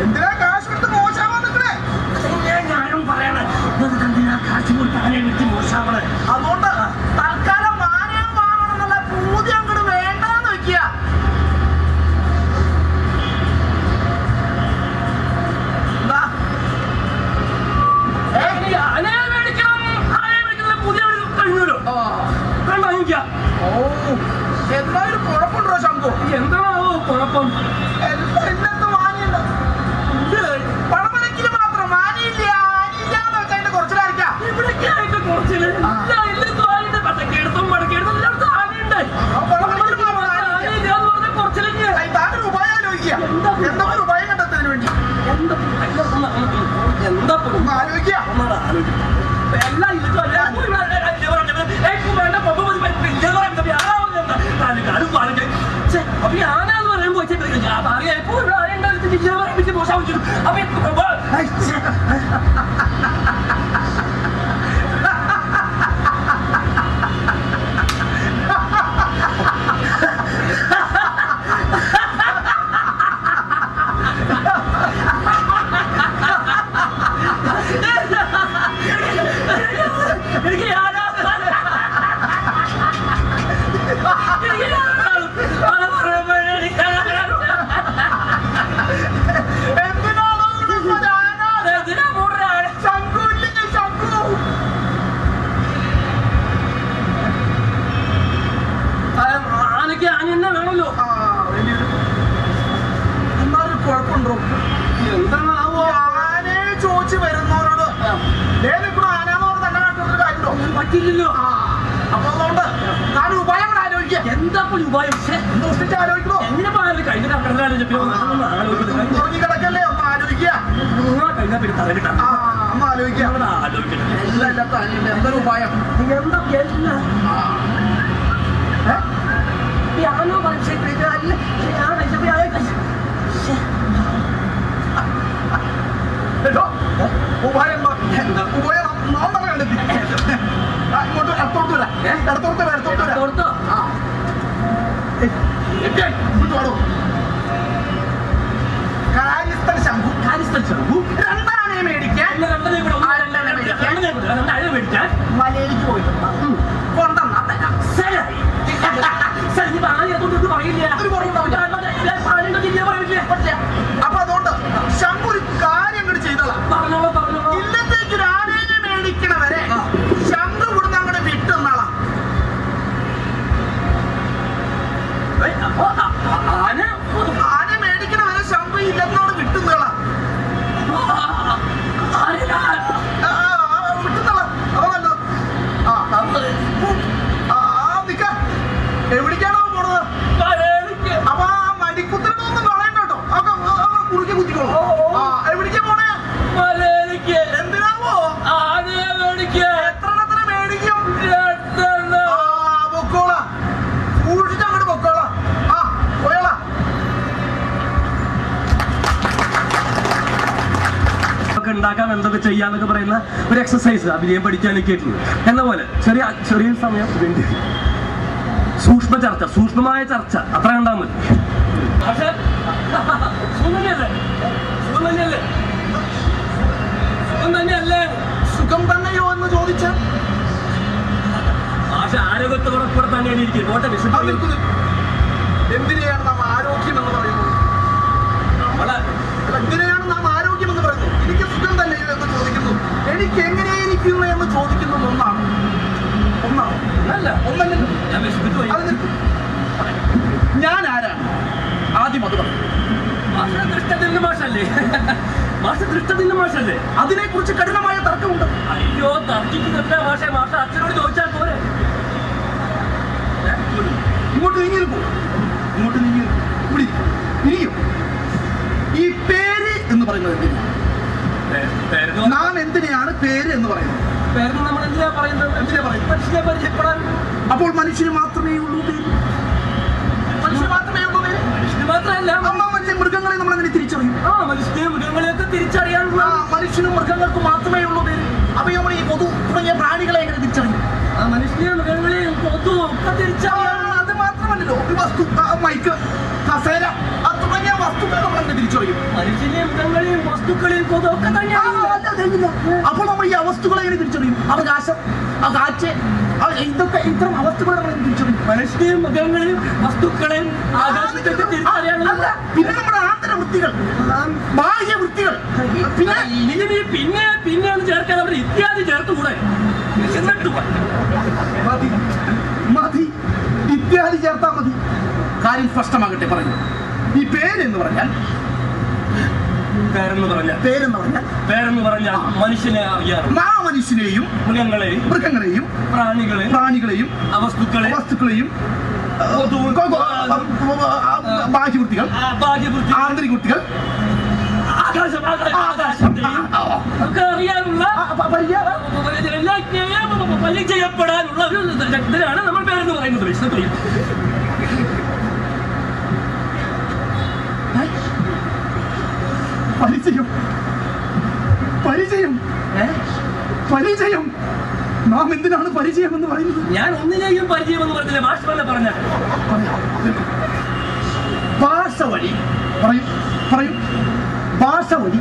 എന്തിനാ കാശ് കൊടുത്ത് മോശമാവാൻ നിൽക്കണേ ഞാനും പറയണേ എന്തിനാ കാശ് കൊടുത്ത് ആനയെ വിളിച്ച് മോശമാവണേ അതുകൊണ്ട് തൽക്കാലം ആനയെ വാങ്ങണം എന്നുള്ള പൂതി അങ്ങോട്ട് വേണ്ടാന്ന് വെക്കുക ആനയെ മേടിക്കണം ആനയെ മേടിക്കുന്ന പുതിയ കഴിഞ്ഞല്ലോ വേണ്ട വാങ്ങിക്കാം എന്തായാലും കുഴപ്പമുണ്ടോ ശംഭു എന്താണാവോ കുഴപ്പം ഇന്നത്തെ മാനിയുണ്ട് പഴമലക്കില് മാത്രം മാനിയില്ല ആനിയില്ലാന്ന് വെച്ചാൽ അതിന്റെ കുറച്ചിലായിരിക്കാം ഇവിടേക്കായിട്ട് കുറച്ചില് പട്ടക്കെടുത്തും മടക്കെടുത്തും എല്ലായിടത്തും ആനയുണ്ട് കുറച്ചില്ലെങ്കിൽ താങ്കൾ ഉപായം ആലോചിക്കുക എന്തൊക്കെ ഉപായം കണ്ടെത്തുന്നതിന് വേണ്ടി എന്താ ആലോചിക്കുക എല്ലാം അപ്പൊ ആനാന്ന് പറയുമ്പോ മോശം ആനയ്ക്ക് ആന തന്നെ വേണമല്ലോ എന്നാലും കുഴപ്പമുണ്ടോ എന്താണാവോ ആനയെ ചോദിച്ചു വരുന്നവരോട് ആനാന്ന് പറഞ്ഞ തന്നെ കാട്ടുന്നൊരു കാര്യമുണ്ടോ പറ്റില്ലല്ലോ അപ്പൊ അതുകൊണ്ട് ഞാൻ ഉപായം കൂടെ ആലോചിക്കുക എന്താ ഉപായം ദോഷിച്ച് ആലോചിക്കണോ എങ്ങനെ പോയാലും കഴിഞ്ഞ ഉറങ്ങി കിടക്കല്ലേ ഒന്ന് ആലോചിക്കുക കഴിഞ്ഞ പിന്നെ തലകിട്ട ഒന്ന് ആലോചിക്കുക ആലോചിക്കണം എല്ലാം ഇല്ലാത്ത ആനയുണ്ട് എന്തൊരു ഉപായം എന്താ ഉപായം ഉപായം നാം തന്നെ കണ്ടെത്തി ഇങ്ങോട്ട് ഇടത്തോട്ട് വരാം ഇടത്തോട്ട് വരാം കൊടുത്തോ കാര്യസ്ഥൻ ശംഭു രണ്ടാനയെ മേടിക്കാൻ മേടിക്കാൻ മലയിലേക്ക് പോയിട്ടുണ്ട് കൊണ്ടെന്നാ തരാം അപ്പൊ അതുകൊണ്ട് ശംഭു ഒരു കാര്യം അങ്ങോട്ട് ചെയ്തോളാം ഇല്ലത്തേക്ക് ഒരു ആനയെ മേടിക്കണവരെ ശംഭു ഇവിടുന്ന് അങ്ങോട്ട് വിട്ടുന്നാളാം ആന മേടിക്കണവരെ ശംഭു ഇല്ലെന്നോട് വിട്ടുന്നാളാം വിട്ടുന്നാളാം അതോ നല്ലത് എവിടേക്കാണോ പോണത് അപ്പൊ ആ മടിക്കുത്തിനൊന്നും കളയണ്ടോ അപ്പൊ കുറുക്കി കുത്തിക്കോളൂ എവിടേക്കാ പോണേ എന്തിനാവോ എത്ര മേടിക്കും പൊക്കോളാ സൂക്ഷിച്ച് അങ്ങോട്ട് പൊക്കോളാ പോയോളാ ഉണ്ടാക്കാൻ എന്തൊക്കെ ചെയ്യാന്നൊക്കെ പറയുന്ന ഒരു എക്സസൈസ് അഭിനയം പഠിക്കാനൊക്കെ ആയിട്ടുണ്ട് എന്ന പോലെ ചെറിയ സമയം വേണ്ടി സൂക്ഷ്മമായ ചർച്ച അത്ര കണ്ടാൽ മതി പക്ഷെ സുഖം തന്നെയല്ലേ പോട്ടെ വിശുദ്ധ. എന്തിനെയാണ് നാം ആരോഗ്യം എന്ന് പറയുന്നത്? എന്തിനെയാണ് നാം ആരോഗ്യം എന്ന് പറയുന്നത്? എനിക്ക് സുഖം തന്നെ എന്ന് ചോദിക്കുന്നു, എനിക്ക് എങ്ങനെയിരിക്കുന്നു എന്ന് ചോദിക്കുന്നത് ഒന്നല്ലല്ലോ. ഞാൻ ആരാണ്? ആദ്യം അത് പറയും. മാഷല്ലേ? അതിനെ കുറിച്ച് കഠിനമായ തർക്കമുണ്ട്. അയ്യോ, തർക്കിക്കുന്നുണ്ട് മാഷെ. മാഷ അച്ഛനോട് ചോദിച്ചാൽ പോരെ. ഇങ്ങോട്ട് നീങ്ങിയിരിക്കും, ഇങ്ങോട്ട് നീങ്ങിയിരിക്കും, ഇവിടെ ഇരിക്കും. ഈ പേര് എന്ന് പറയുന്നത് എന്തിനാണ്? നാം എന്തിനെയാണ് പേര് എന്ന് പറയുന്നത്? പേര് നമ്മൾ എന്തിനാ പറയുന്നത്? മനുഷ്യനെ പരിചയപ്പെടാൻ. അപ്പോൾ മനുഷ്യന് മാത്രമേ ഉള്ളൂ പേര്? മനുഷ്യന് മാത്രമേ ഉള്ളൂ പേര്? മനുഷ്യന് മാത്രമല്ല, മറ്റേ മൃഗങ്ങളെ നമ്മൾ അങ്ങനെ തിരിച്ചറിയും. മനുഷ്യനെ മൃഗങ്ങളെയൊക്കെ തിരിച്ചറിയാനുള്ള മനുഷ്യനും മൃഗങ്ങൾക്കും മാത്രമേ ഉള്ളൂ പേര്. അപ്പൊ നമ്മൾ ഈ കൊതു തുടങ്ങിയ പ്രാണികളെ എങ്ങനെ തിരിച്ചറിയും? മനുഷ്യനെ മൃഗങ്ങളെയും കൊതു ഒക്കെ തിരിച്ചറിയാൻ. അത് മാത്രമല്ലല്ലോ, ഒരു വസ്തു, മൈക്ക്, കസേര തുടങ്ങിയ വസ്തുക്കൾ നമ്മൾ എങ്ങനെ തിരിച്ചറിയും? മനുഷ്യനെയും മൃഗങ്ങളെയും വസ്തുക്കളെയും കൊതു ഒക്കെ തന്നെയാണ്. അപ്പോൾ നമ്മൾ ഈ അവസ്ഥകളെ എങ്ങനെ തിരിച്ചറിയും? അവകാശം, കാറ്റ്, ഇതൊക്കെ ഇത്തരം അവസ്ഥകളെ നമ്മൾ തിരിച്ചറിയും. മനുഷ്യനെയും മൃഗങ്ങളെയും വസ്തുക്കളെയും ആകാശത്തെ തിരിച്ചറിയാനുള്ള പിന്നെ നമ്മുടെ ആന്തരവൃത്തികൾ, ബാഹ്യവൃത്തികൾ, പിന്നെ പിന്നെ ചേർക്കാൻ അവർ ഇത്യാദി ചേർത്തുകൂടെ? എന്നിട്ട് മതി, ഇത്യാദി ചേർത്താൽ മതി. കാര്യം സ്പഷ്ടമാകട്ടെ പറയുന്നു. ഈ പേരെന്ന് പറഞ്ഞാൽ മനുഷ്യനെ അറിയാം. മനുഷ്യനെയും മൃഗങ്ങളെയും പ്രാണികളെയും വസ്തുക്കളെയും ബാഹ്യവൃത്തികൾ, ആന്തരിക വൃത്തികൾ, അറിയാനുള്ള പരിചയപ്പെടാനുള്ള ഒരു ഇതിനാണ് നമ്മൾ പേരെന്ന് പറയുന്നത്. വിശുദ്ധ പരിചയം. നാം എന്തിനാണ് പരിചയം എന്ന് പറയുന്നത്? ഞാൻ ഒന്നിനെയും പരിചയം എന്ന് പറഞ്ഞില്ല, ഭാഷ വല്ല പറഞ്ഞ ഭാഷ വഴി പറയും. ഭാഷ വഴി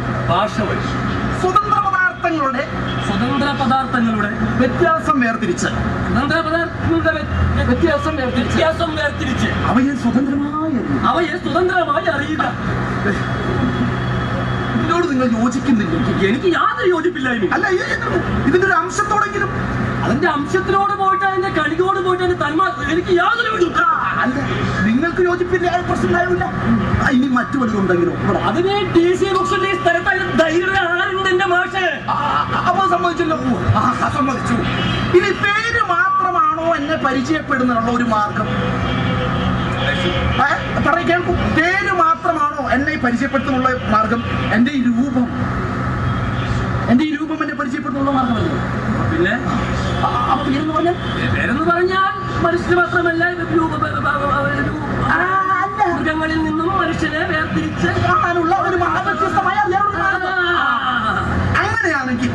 സ്വതന്ത്ര പദാർത്ഥങ്ങളുടെ വ്യത്യാസം വേർതിരിച്ച് അവയെ സ്വതന്ത്രമായി അറിയുക. ഇതിനോട് നിങ്ങൾ യോജിക്കുന്നില്ലെങ്കിൽ എനിക്ക് യാതൊരു യോജിപ്പില്ലായ്മ. അല്ല, ഇതിന്റെ ഒരു അംശത്തോടെങ്കിലും, അതിന്റെ അംശത്തിനോട് പോയിട്ട് അതിന്റെ കണികോട് പോയിട്ട് അതിന്റെ തന്മാ എനിക്ക് യാതൊരു അല്ല, നിങ്ങൾക്ക് യോജിപ്പില്ല, പ്രശ്നമില്ല. ഇനി മറ്റു വലുതുണ്ടെങ്കിലോ? അതിനെ DC ബുക്സിന്റെ സ്ഥലത്ത് ധൈര്യം ആരുണ്ട് എന്റെ മാഷ്? അപ്പൊ സമ്മതിച്ചല്ലോ. സമ്മതിച്ചു. ഇനി പേര് മാത്രമാണോ എന്നെ പരിചയപ്പെടുന്നുള്ള ഒരു മാർഗം? കേൾക്കും. പേര് മാത്രമാണോ എന്നെ പരിചയപ്പെടുത്തുന്നുള്ള മാർഗം? എന്റെ ഈ രൂപം എന്നെ പരിചയപ്പെടുത്തുന്നുള്ള മാർഗമല്ലേ? പിന്നെ പേരെന്ന് പറഞ്ഞാൽ മനുഷ്യന് മാത്രമല്ല, മൃഗങ്ങളിൽ നിന്നും മനുഷ്യനെ വേർതിരിച്ച് കാണാനുള്ള ഒരു വ്യത്യസ്തമായ അങ്ങനെയാണെങ്കിൽ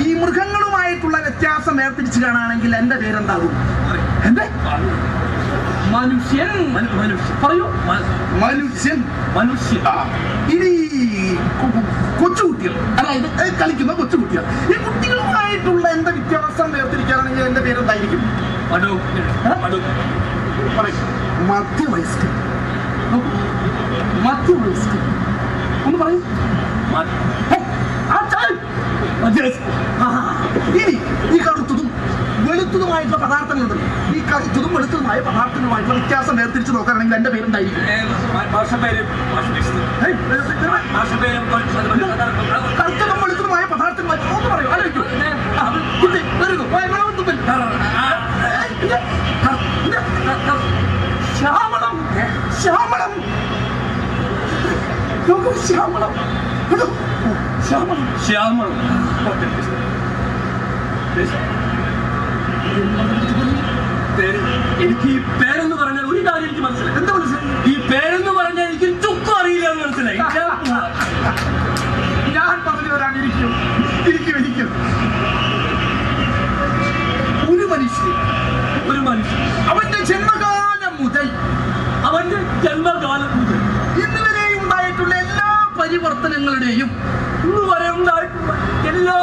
ഈ മൃഗങ്ങളുമായിട്ടുള്ള വ്യത്യാസം വേർതിരിച്ച് കാണാണെങ്കിൽ എന്റെ പേരെന്താകും? എന്റെ മനുഷ്യൻ. പറയൂ. മനുഷ്യൻ. ഇനി കൊച്ചുകുട്ടികൾ, അതായത് കളിക്കുന്ന കൊച്ചുകുട്ടികൾ, ഈ കുട്ടികളുമായിട്ടുള്ള എന്റെ വ്യത്യാസം വേർതിരിക്കാനാണെങ്കിൽ എന്റെ പേരെന്തായിരിക്കും? മധ്യവയസ്കൻ. ഒന്ന് പറയും. ഇനി ഈ കറുത്തതും വെളുത്തതുമായിട്ടുള്ള പദാർത്ഥങ്ങളുണ്ട്. ഈ കറുത്തതും വെളുത്തതുമായ പദാർത്ഥങ്ങളുമായിട്ടുള്ള വ്യത്യാസം വേർതിരിച്ച് നോക്കുകയാണെങ്കിൽ എന്റെ പേരുണ്ടായിരിക്കും. കറുത്തതും വെളുത്തതുമായ പദാർത്ഥങ്ങൾ ഒന്ന് പറയൂ, ആലോചിക്കൂ. ശ്യാമളം. എനിക്ക് ഈ പേരെന്ന് പറഞ്ഞാൽ ഒരു കാര്യം എനിക്ക് മനസ്സിലായി. എന്താ മനസ്സിലായി? ഈ പേരെന്ന് പറഞ്ഞാൽ എനിക്ക് ചുക്കും അറിയില്ല എന്ന് മനസ്സിലായി. ഞാൻ പറഞ്ഞു തരാനിരിക്കും. ഒരു മനുഷ്യൻ അവന്റെ ജന്മകാലം മുതൽ ഇന്ന് വരെ ഉണ്ടായിട്ടുള്ള എല്ലാ പരിവർത്തനങ്ങളുടെയും ഇന്ന് വരെ ഉണ്ടായിട്ടുള്ള എല്ലാ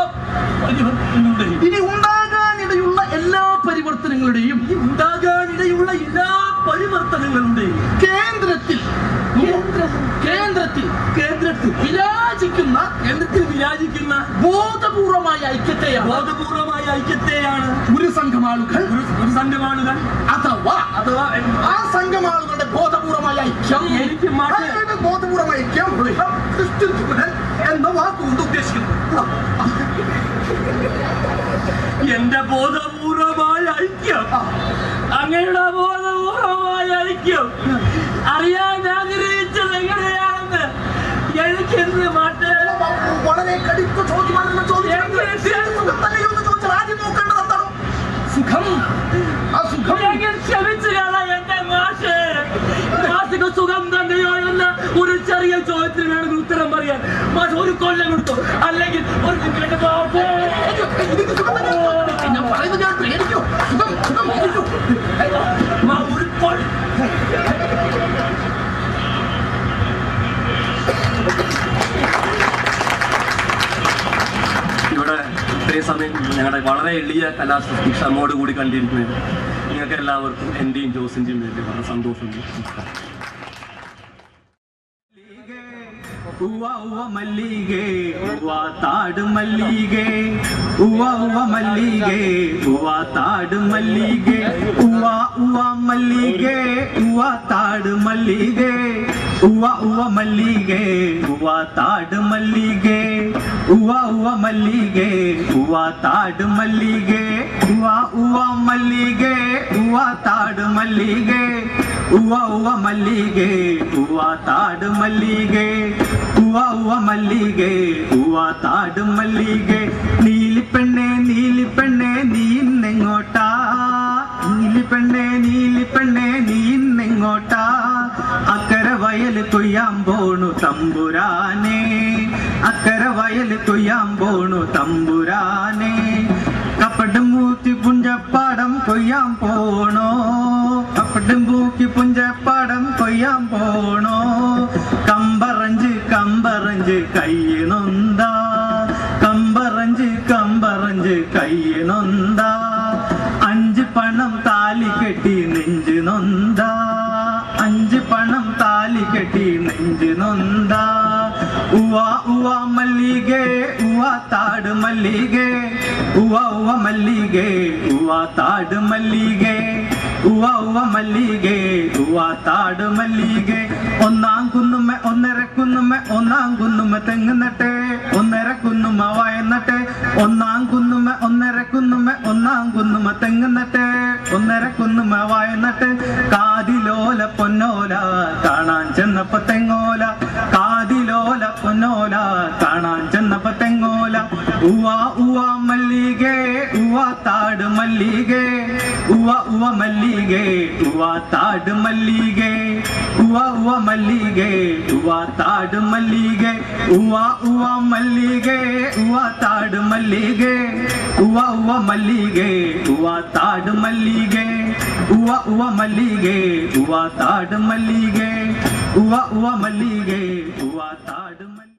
പരിവർത്തനങ്ങളുടെയും ഇനി ഉണ്ടാകാനിടയുള്ള ഉണ്ടാകാനിടയുള്ള എല്ലാ പരിവർത്തനങ്ങളുടെയും കേന്ദ്രത്തിൽ വിരാജിക്കുന്ന ബോധപൂർവമായ ഐക്യത്തെയാണ് ഒരു സംഘം ആളുകൾ അഥവാ ആ സംഘമാളുകളുടെ ബോധപൂർവമായ ഐക്യം ബോധപൂർവമായ ഐക്യം എന്ന വാക്കുകൊണ്ട് ഉദ്ദേശിക്കുന്നു. എന്റെ ബോധപൂർവമായ ഐക്യം, അങ്ങയുടെ ബോധപൂർവമായ ഐക്യം അറിയാൻ ആഗ്രഹിച്ചത് എങ്ങനെയാണെന്ന് എനിക്കെന്ത് മാറ്റേ വളരെ കടുത്ത ചോദ്യമാണെന്ന് ചോദിച്ചാൽ ആദ്യം നോക്കേണ്ടത് എന്താണോ? സുഖം. ആ സുഖം ക്ഷമിച്ചു കാണാൻ എന്റെ മാഷിക സുഖം തന്നെയോ എന്ന ഒരു ചെറിയ ചോദ്യത്തിന് വേണമെങ്കിൽ ഉത്തരം പറയാൻ മാഷ് ഒരു കൊല്ലം കൊടുത്തു, അല്ലെങ്കിൽ ഒരു ഞാൻ പറയുന്നത് ഞാൻ പേടിക്കോ? ഒരു കൊല്ലം ഇവിടെ ഇത്രയും സമയം ഞങ്ങളുടെ വളരെ എളിയ കലാസൃഷ്ടി ക്ഷമയോടുകൂടി കണ്ടിരിക്കുന്നത് നിങ്ങൾക്ക് എല്ലാവർക്കും എൻ്റെയും ജോസിൻ്റെയും വേണ്ടി വളരെ സന്തോഷമുണ്ട്. മല്ലികേ താട് മല്ലികേ മല്ലികേ താട് മല്ലികേ മല്ലികേ താട് മല്ലികേ മല്ലികേ താട് മല്ലികേ മല്ലികേ താട് മല്ലികേ മല്ലികേ താട് മല്ലികേ മല്ലികേ താട് മല്ലികേ മല്ലികേ താട് മല്ലികേ നീലിപ്പെണ്ണേ നീലിപ്പെണ്ണേ നീ ഇന്നെങ്ങോട്ടാ നീലിപ്പെണ്ണേ നീലിപ്പെണ്ണേ നീ ഇന്നെങ്ങോട്ടാ അക്കര വയൽ കൊയ്യാൻ പോണു തമ്പുരാനെ അക്കര വയൽ കൊയ്യാൻ പോണു തമ്പുരാനെ കപ്പടം മൂത്തി പുഞ്ചപ്പാടം കൊയ്യാൻ പോണോ കപ്പടം പൂക്കി പുഞ്ചപ്പാടം കൊയ്യാൻ പോണോ കമ്പറഞ്ച് കമ്പറഞ്ച് കയ്യിനൊന്താ കമ്പറഞ്ച് കമ്പറഞ്ച് കയ്യിനൊന്താ അഞ്ച് പണം താലി കെട്ടി നെഞ്ച് നൊന്താ അഞ്ച് പണം താലി കെട്ടി നെഞ്ച് നൊന്താ മല്ലികേ താട് മല്ലികേ മല്ലികേ താട് മല്ലികേ മല്ലികേ താട് മല്ലികേ ഒന്നാം കുന്നുമ്മ ഒന്നര കുന്നുമ്മ ഒന്നാം കുന്നുമ്മ തെങ്ങുന്നട്ടെ ഒന്നര കുന്നുമ്മ വയന്നട്ടെ ഒന്നാം കുന്നുമ്മ ഒന്നര കുന്നുമ്മ ഒന്നാം കുന്നുമ്മ തെങ്ങുന്നട്ടെ ഒന്നര കുന്നുമ്മ വയന്നട്ടെ കാതിലോല പൊന്നോല കാണാൻ ചെന്നപ്പോ തെങ്ങോല കാതിലോല പൊന്നോല കാണാൻ ചെന്നപ്പോ തെങ്ങോല മല്ലികേ താട് മല്ലികേ മല്ലികേ താട് മല്ലികേ മല്ലികേ താട് മല്ലികേ മല്ലികേ താട് മല്ലികേ മല്ലികേ താട് മല്ലികേ മല്ലികേ താട് മല്ലികേ മല്ലികേ താട് മല്ലികേ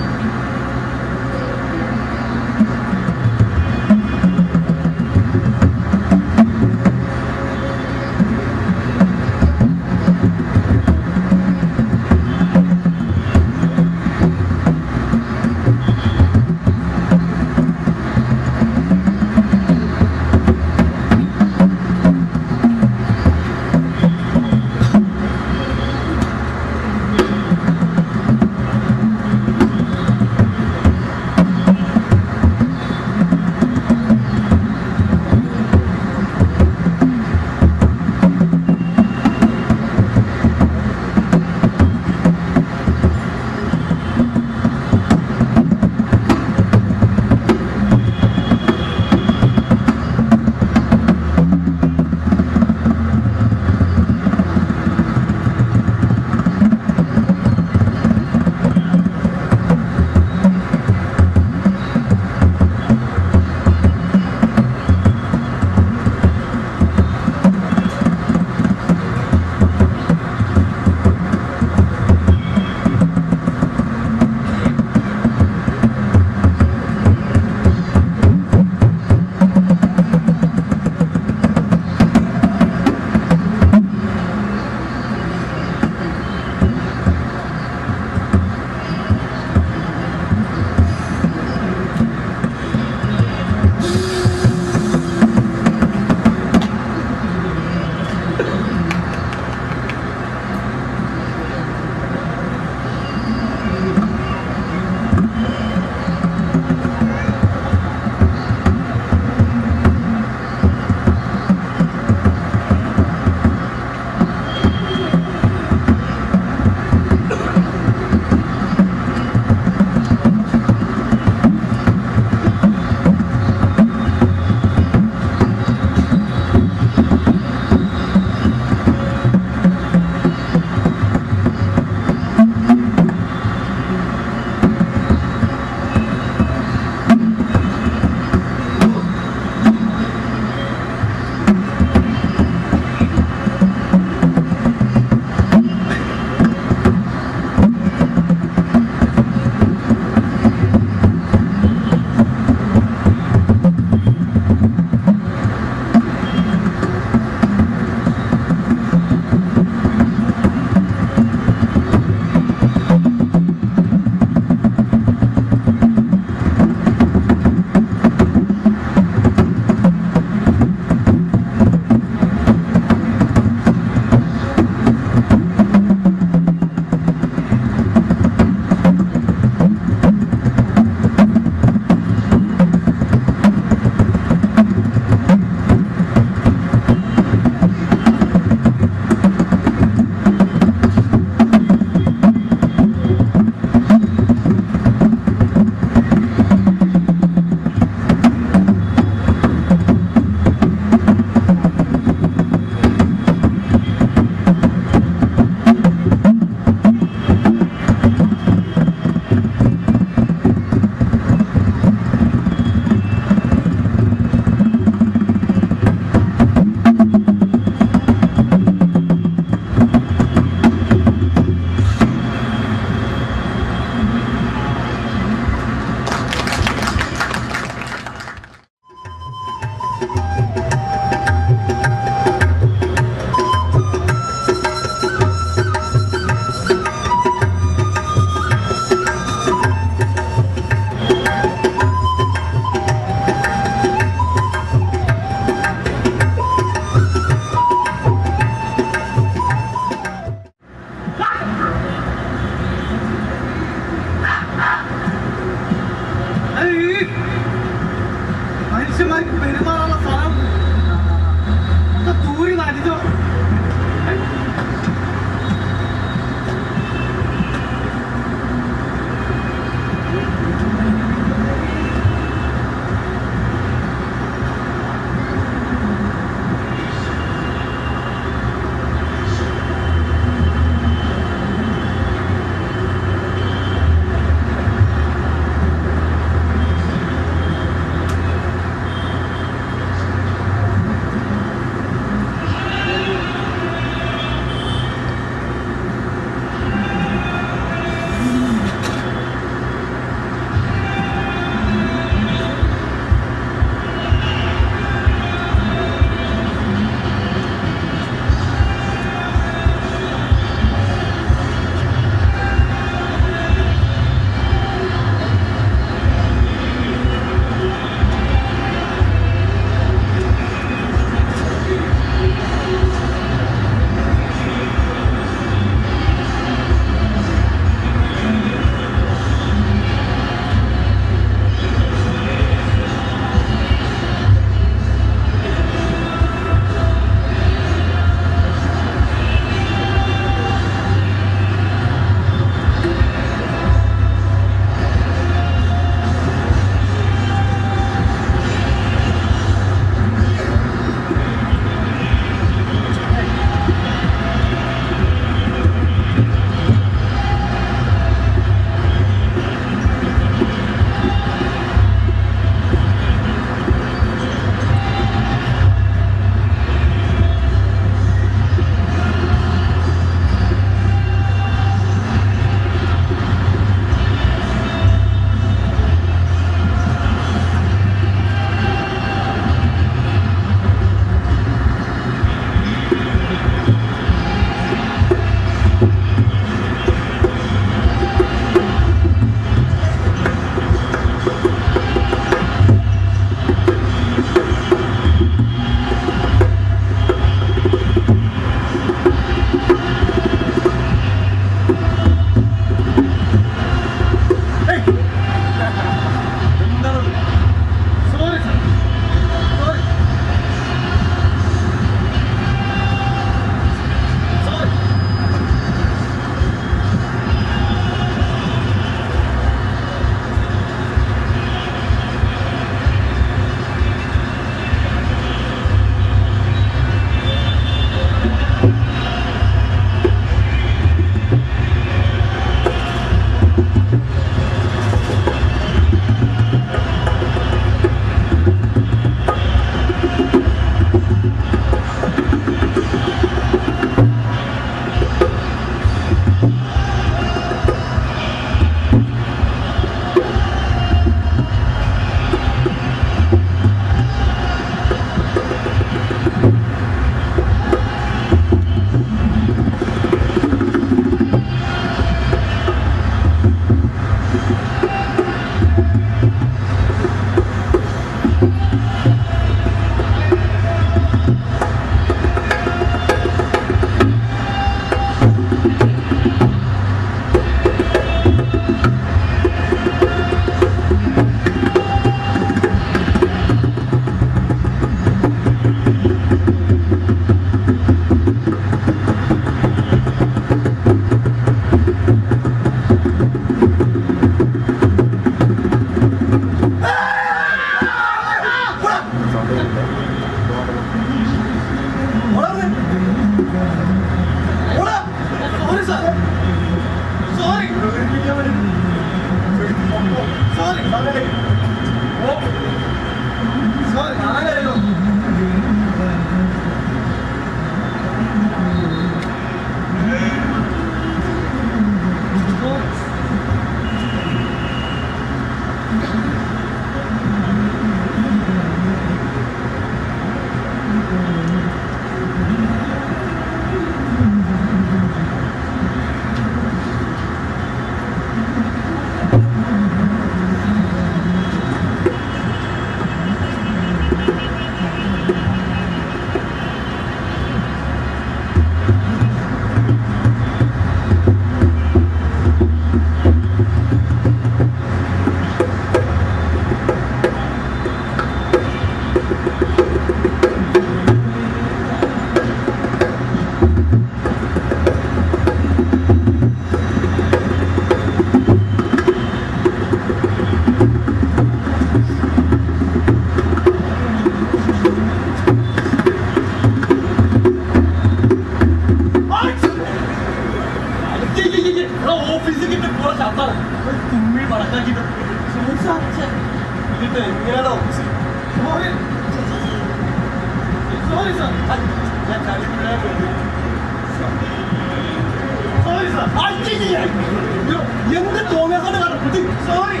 സോറി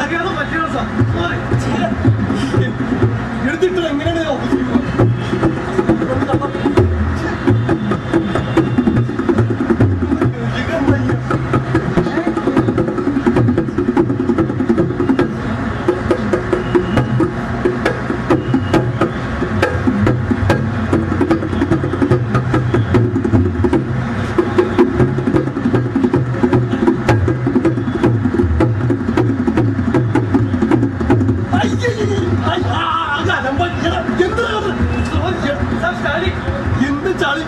അറിയാതെ പറ്റണം സാർ സോറി എടുത്തിട്ട് എങ്ങനെയാണ് എന്ത് ചളി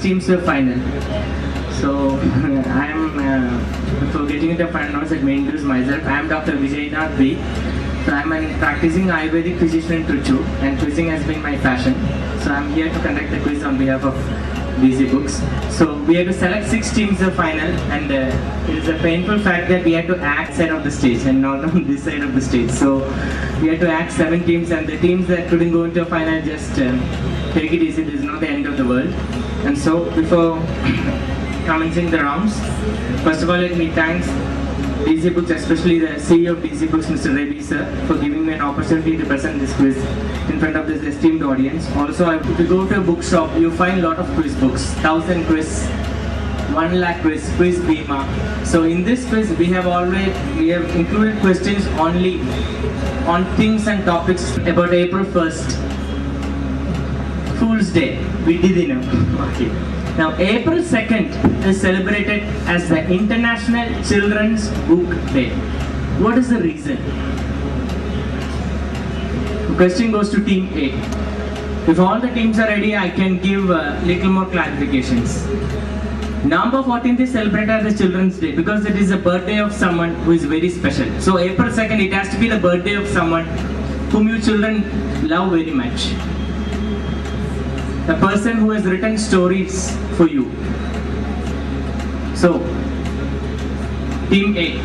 teams were final. So I am for getting into final, I may introduce myself. I am Dr. Vijaynath B. So I am a practicing Ayurvedic physician in Trichy, and quizzing has been my passion. So I am here to conduct the quiz on behalf of BZ Books. So we had to select 6 teams of final, and it is a painful fact that we had to act side of the stage and not on this side of the stage. So we had to act 7 teams, and the teams that couldn't go into a final just take it easy. This is not the end of the world. And so before commencing the rounds, first of all let me thank BZ Books, especially the CEO of BZ Books, Mr. Reddy sir, for giving me an opportunity to present this quiz in front of this esteemed audience. Also, if you go to a bookshop, you find a lot of quiz books, 1000 quiz, 1 lakh quiz, quiz Bima. So in this quiz, we have included questions only on things and topics about April 1st, Fool's Day. We did know. Okay. Now, April 2nd is celebrated as the International Children's Book Day. What is the reason? The question goes to Team A. If all the teams are ready, I can give little more clarifications. November 14th is celebrated as the Children's Day because it is the birthday of someone who is very special. So April 2nd, it has to be the birthday of someone whom you children love very much. A person who has written stories for you. So, Team A.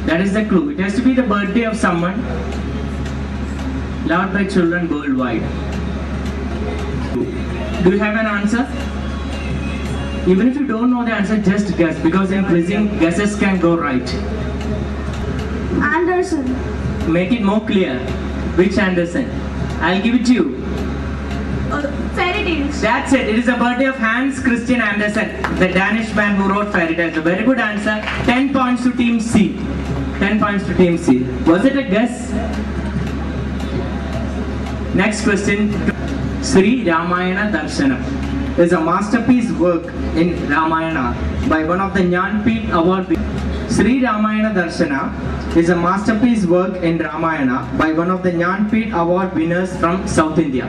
That is the clue. It has to be the birthday of someone loved by children worldwide. Do you have an answer? Even if you don't know the answer, just guess, because in quizzing, guesses can go right. Anderson. Make it more clear. Which Anderson? I'll give it to you. Fairy tales. That's it. It is the birthday of Hans Christian Andersen, the Danish man who wrote fairy tales. A very good answer. 10 points to Team C. 10 points to Team C. Was it a guess? Next question. Sri Ramayana Darshanam is a masterpiece work in Ramayana by one of the Jnanpith Award winners. Sri Ramayana Darshana is a masterpiece work in Ramayana by one of the Jnanpith Award winners from South India.